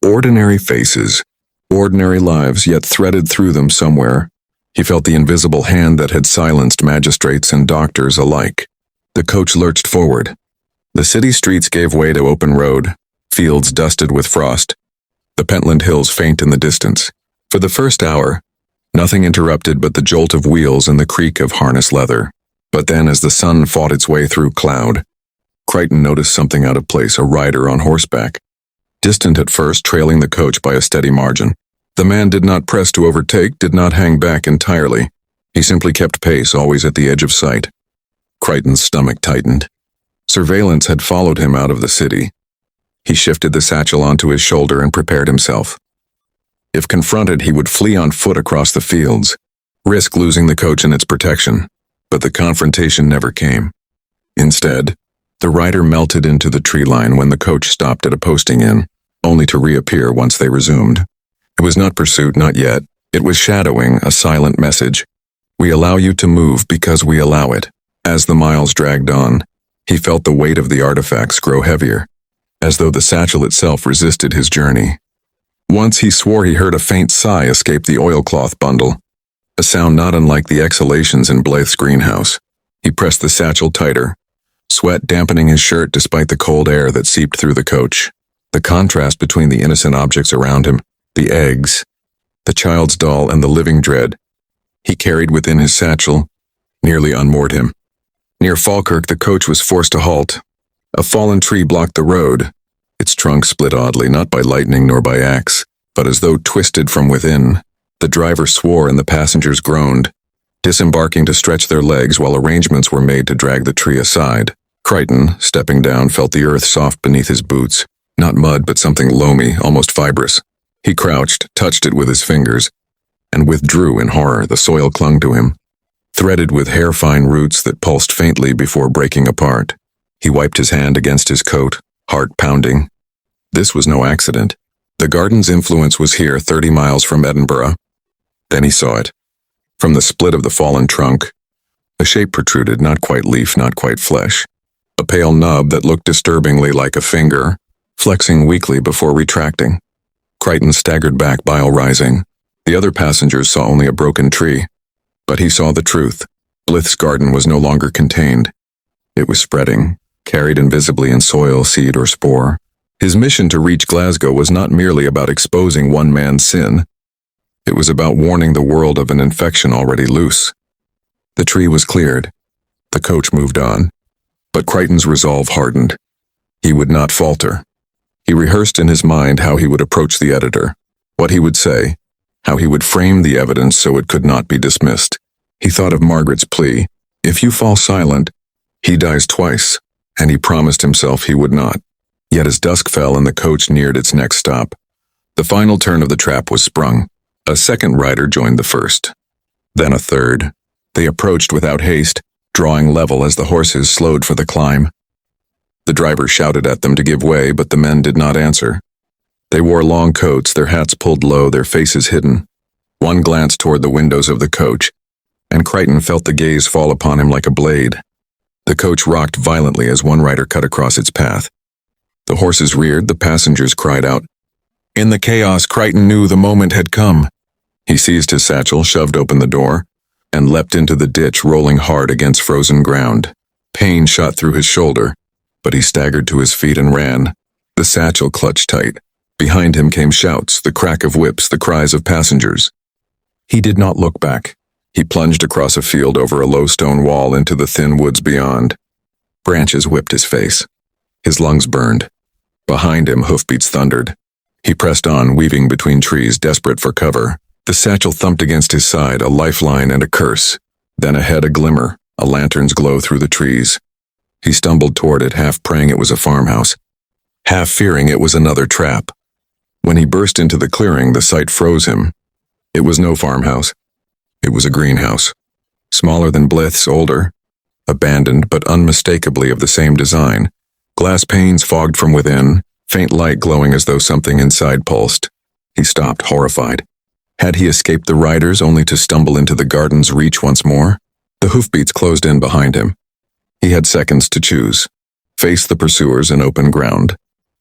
Ordinary faces, ordinary lives, yet threaded through them somewhere. He felt the invisible hand that had silenced magistrates and doctors alike. The coach lurched forward. The city streets gave way to open road, fields dusted with frost, the Pentland Hills faint in the distance. For the first hour, nothing interrupted but the jolt of wheels and the creak of harness leather. But then, as the sun fought its way through cloud, Crichton noticed something out of place, a rider on horseback. Distant at first, trailing the coach by a steady margin. The man did not press to overtake, did not hang back entirely. He simply kept pace, always at the edge of sight. Crichton's stomach tightened. Surveillance had followed him out of the city. He shifted the satchel onto his shoulder and prepared himself. If confronted, he would flee on foot across the fields, risk losing the coach and its protection. But the confrontation never came. Instead, the rider melted into the tree line when the coach stopped at a posting inn, only to reappear once they resumed. It was not pursuit, not yet. It was shadowing, a silent message. We allow you to move because we allow it. As the miles dragged on, he felt the weight of the artifacts grow heavier, as though the satchel itself resisted his journey. Once he swore he heard a faint sigh escape the oilcloth bundle, a sound not unlike the exhalations in Blythe's greenhouse. He pressed the satchel tighter, sweat dampening his shirt despite the cold air that seeped through the coach. The contrast between the innocent objects around him, the eggs, the child's doll, and the living dread he carried within his satchel, nearly unmoored him. Near Falkirk, the coach was forced to halt. A fallen tree blocked the road, its trunk split oddly, not by lightning nor by axe, but as though twisted from within. The driver swore and the passengers groaned, disembarking to stretch their legs while arrangements were made to drag the tree aside. Crichton, stepping down, felt the earth soft beneath his boots, not mud but something loamy, almost fibrous. He crouched, touched it with his fingers, and withdrew in horror. The soil clung to him, threaded with hair-fine roots that pulsed faintly before breaking apart. He wiped his hand against his coat, heart pounding. This was no accident. The garden's influence was here, 30 miles from Edinburgh. Then he saw it. From the split of the fallen trunk, a shape protruded, not quite leaf, not quite flesh. A pale nub that looked disturbingly like a finger, flexing weakly before retracting. Crichton staggered back, bile rising. The other passengers saw only a broken tree. But he saw the truth. Blythe's garden was no longer contained. It was spreading, carried invisibly in soil, seed, or spore. His mission to reach Glasgow was not merely about exposing one man's sin. It was about warning the world of an infection already loose. The tree was cleared. The coach moved on. But Crichton's resolve hardened. He would not falter. He rehearsed in his mind how he would approach the editor, what he would say, how he would frame the evidence so it could not be dismissed. He thought of Margaret's plea, "If you fall silent, he dies twice," and he promised himself he would not. Yet as dusk fell and the coach neared its next stop, the final turn of the trap was sprung. A second rider joined the first. Then a third. They approached without haste, drawing level as the horses slowed for the climb. The driver shouted at them to give way, but the men did not answer. They wore long coats, their hats pulled low, their faces hidden. One glanced toward the windows of the coach, and Crichton felt the gaze fall upon him like a blade. The coach rocked violently as one rider cut across its path. The horses reared, the passengers cried out. In the chaos, Crichton knew the moment had come. He seized his satchel, shoved open the door, and leapt into the ditch, rolling hard against frozen ground. Pain shot through his shoulder, but he staggered to his feet and ran, the satchel clutched tight. Behind him came shouts, the crack of whips, the cries of passengers. He did not look back. He plunged across a field over a low stone wall into the thin woods beyond. Branches whipped his face. His lungs burned. Behind him, hoofbeats thundered. He pressed on, weaving between trees, desperate for cover. The satchel thumped against his side, a lifeline and a curse. Then ahead a glimmer, a lantern's glow through the trees. He stumbled toward it, half praying it was a farmhouse, half fearing it was another trap. When he burst into the clearing, the sight froze him. It was no farmhouse. It was a greenhouse. Smaller than Blyth's, older, abandoned but unmistakably of the same design. Glass panes fogged from within, faint light glowing as though something inside pulsed. He stopped, horrified. Had he escaped the riders only to stumble into the garden's reach once more? The hoofbeats closed in behind him. He had seconds to choose. Face the pursuers in open ground,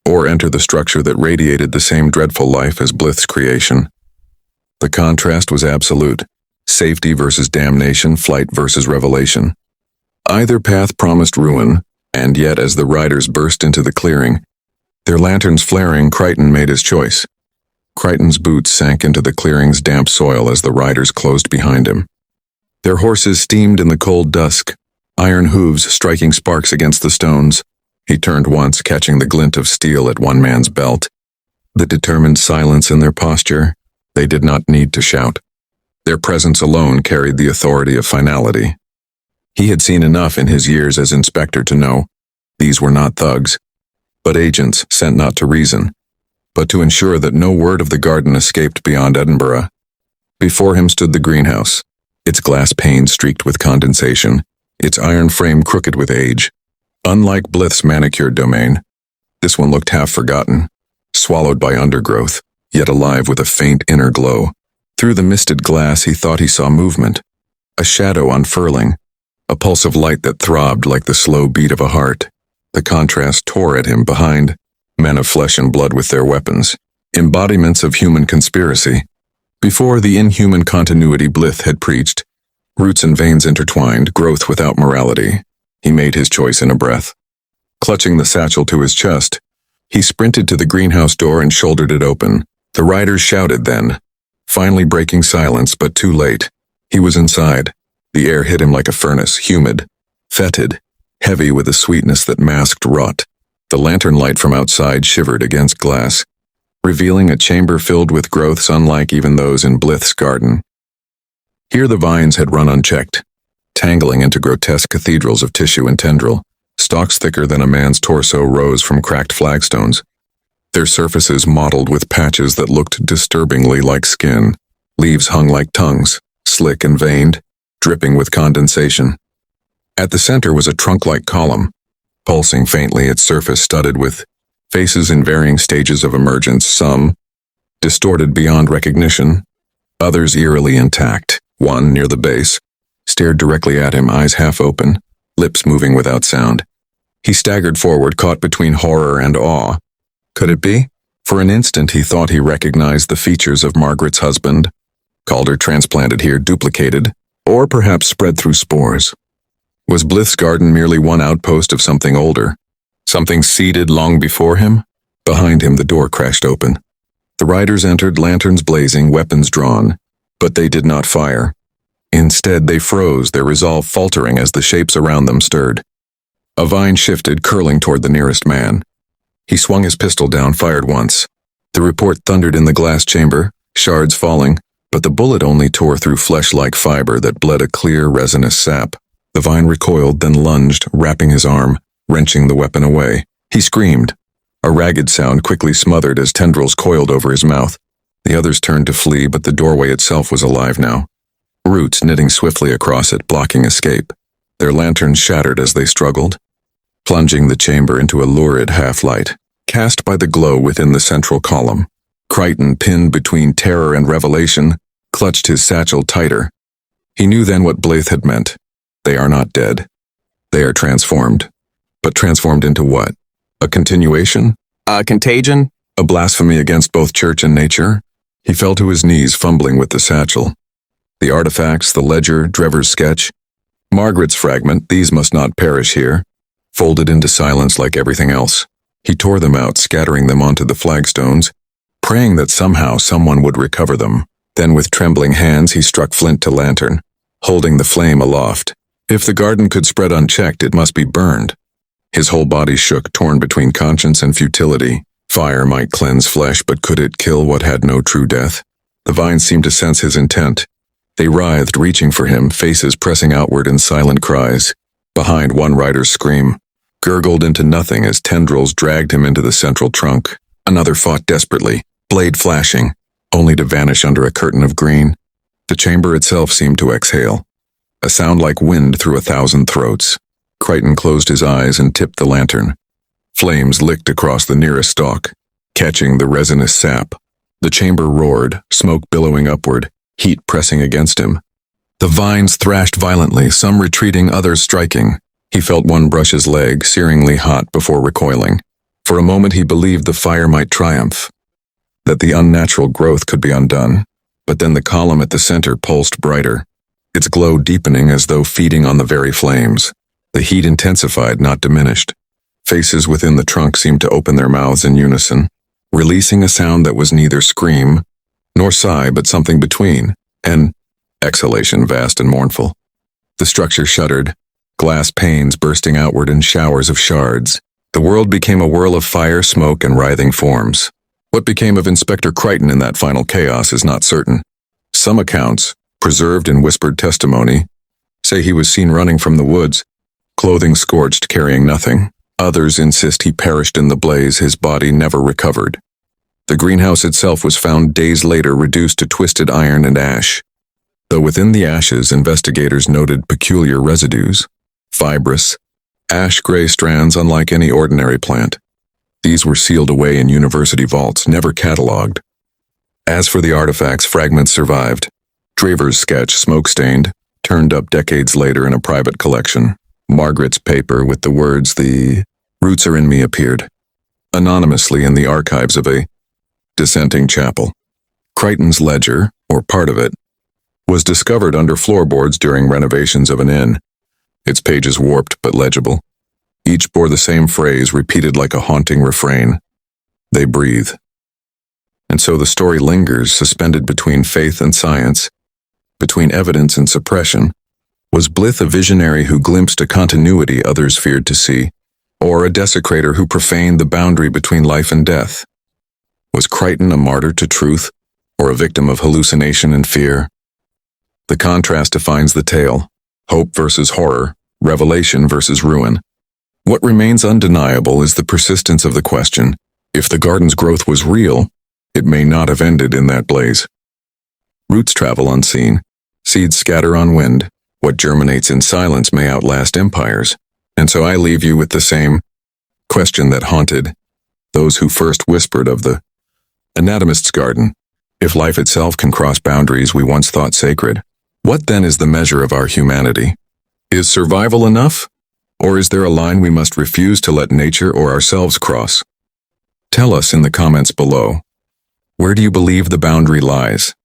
or enter the structure that radiated the same dreadful life as Blyth's creation. The contrast was absolute. Safety versus damnation, flight versus revelation. Either path promised ruin, and yet as the riders burst into the clearing, their lanterns flaring, Crichton made his choice. Crichton's boots sank into the clearing's damp soil as the riders closed behind him. Their horses steamed in the cold dusk, iron hooves striking sparks against the stones. He turned once, catching the glint of steel at one man's belt. The determined silence in their posture. They did not need to shout. Their presence alone carried the authority of finality. He had seen enough in his years as inspector to know these were not thugs, but agents sent not to reason, but to ensure that no word of the garden escaped beyond Edinburgh. Before him stood the greenhouse, its glass panes streaked with condensation, its iron frame crooked with age. Unlike Blyth's manicured domain, this one looked half forgotten, swallowed by undergrowth, yet alive with a faint inner glow. Through the misted glass he thought he saw movement, a shadow unfurling, a pulse of light that throbbed like the slow beat of a heart. The contrast tore at him behind, men of flesh and blood with their weapons, embodiments of human conspiracy. Before the inhuman continuity Blyth had preached, roots and veins intertwined, growth without morality. He made his choice in a breath. Clutching the satchel to his chest, he sprinted to the greenhouse door and shouldered it open. The riders shouted then, finally breaking silence, but too late. He was inside. The air hit him like a furnace, humid, fetid, heavy with a sweetness that masked rot. The lantern light from outside shivered against glass, revealing a chamber filled with growths unlike even those in Blyth's garden. Here the vines had run unchecked, tangling into grotesque cathedrals of tissue and tendril. Stalks thicker than a man's torso rose from cracked flagstones, their surfaces mottled with patches that looked disturbingly like skin. Leaves hung like tongues, slick and veined, dripping with condensation. At the center was a trunk-like column, pulsing faintly, its surface studded with faces in varying stages of emergence, some distorted beyond recognition, others eerily intact. One, near the base, stared directly at him, eyes half open, lips moving without sound. He staggered forward, caught between horror and awe. Could it be? For an instant he thought he recognized the features of Margaret's husband, Calder transplanted here, duplicated, or perhaps spread through spores. Was Blyth's garden merely one outpost of something older, something seeded long before him? Behind him the door crashed open. The riders entered, lanterns blazing, weapons drawn, but they did not fire. Instead they froze, their resolve faltering as the shapes around them stirred. A vine shifted, curling toward the nearest man. He swung his pistol down, fired once. The report thundered in the glass chamber, shards falling, but the bullet only tore through flesh-like fiber that bled a clear, resinous sap. The vine recoiled, then lunged, wrapping his arm, wrenching the weapon away. He screamed. A ragged sound quickly smothered as tendrils coiled over his mouth. The others turned to flee, but the doorway itself was alive now. Roots knitting swiftly across it, blocking escape. Their lanterns shattered as they struggled, plunging the chamber into a lurid half-light. cast by the glow within the central column. Crichton, pinned between terror and revelation, clutched his satchel tighter. He knew then what Blythe had meant. They are not dead. They are transformed. But transformed into what? A continuation? A contagion? A blasphemy against both church and nature? He fell to his knees, fumbling with the satchel. The artifacts, the ledger, Drever's sketch. Margaret's fragment, these must not perish here. Folded into silence like everything else. He tore them out, scattering them onto the flagstones, praying that somehow someone would recover them. Then with trembling hands he struck flint to lantern, holding the flame aloft. If the garden could spread unchecked, it must be burned. His whole body shook, torn between conscience and futility. Fire might cleanse flesh, but could it kill what had no true death? The vines seemed to sense his intent. They writhed, reaching for him, faces pressing outward in silent cries. Behind, one rider's scream gurgled into nothing as tendrils dragged him into the central trunk. Another fought desperately, blade flashing, only to vanish under a curtain of green. The chamber itself seemed to exhale, a sound like wind through 1,000 throats. Crichton closed his eyes and tipped the lantern. Flames licked across the nearest stalk, catching the resinous sap. The chamber roared, smoke billowing upward, heat pressing against him. The vines thrashed violently, some retreating, others striking. He felt one brush his leg, searingly hot, before recoiling. For a moment he believed the fire might triumph, that the unnatural growth could be undone. But then the column at the center pulsed brighter, its glow deepening as though feeding on the very flames. The heat intensified, not diminished. Faces within the trunk seemed to open their mouths in unison, releasing a sound that was neither scream nor sigh, but something between, an exhalation vast and mournful. The structure shuddered, glass panes bursting outward in showers of shards. The world became a whirl of fire, smoke, and writhing forms. What became of Inspector Crichton in that final chaos is not certain. Some accounts, preserved in whispered testimony, say he was seen running from the woods, clothing scorched, carrying nothing. Others insist he perished in the blaze, his body never recovered. The greenhouse itself was found days later, reduced to twisted iron and ash. Though within the ashes, investigators noted peculiar residues, fibrous, ash-gray strands unlike any ordinary plant. These were sealed away in university vaults, never catalogued. As for the artifacts, fragments survived. Drever's sketch, smoke-stained, turned up decades later in a private collection. Margaret's paper with the words, "The roots are in me," appeared anonymously in the archives of a dissenting chapel. Crichton's ledger, or part of it, was discovered under floorboards during renovations of an inn. Its pages warped but legible. Each bore the same phrase, repeated like a haunting refrain. They breathe. And so the story lingers, suspended between faith and science, between evidence and suppression. Was Blythe a visionary who glimpsed a continuity others feared to see, or a desecrator who profaned the boundary between life and death? Was Crichton a martyr to truth, or a victim of hallucination and fear? The contrast defines the tale: hope versus horror, revelation versus ruin. What remains undeniable is the persistence of the question: if the garden's growth was real, it may not have ended in that blaze. Roots travel unseen, seeds scatter on wind. What germinates in silence may outlast empires. And so I leave you with the same question that haunted those who first whispered of the Anatomist's garden. If life itself can cross boundaries we once thought sacred, what then is the measure of our humanity? Is survival enough? Or is there a line we must refuse to let nature or ourselves cross? Tell us in the comments below. Where do you believe the boundary lies?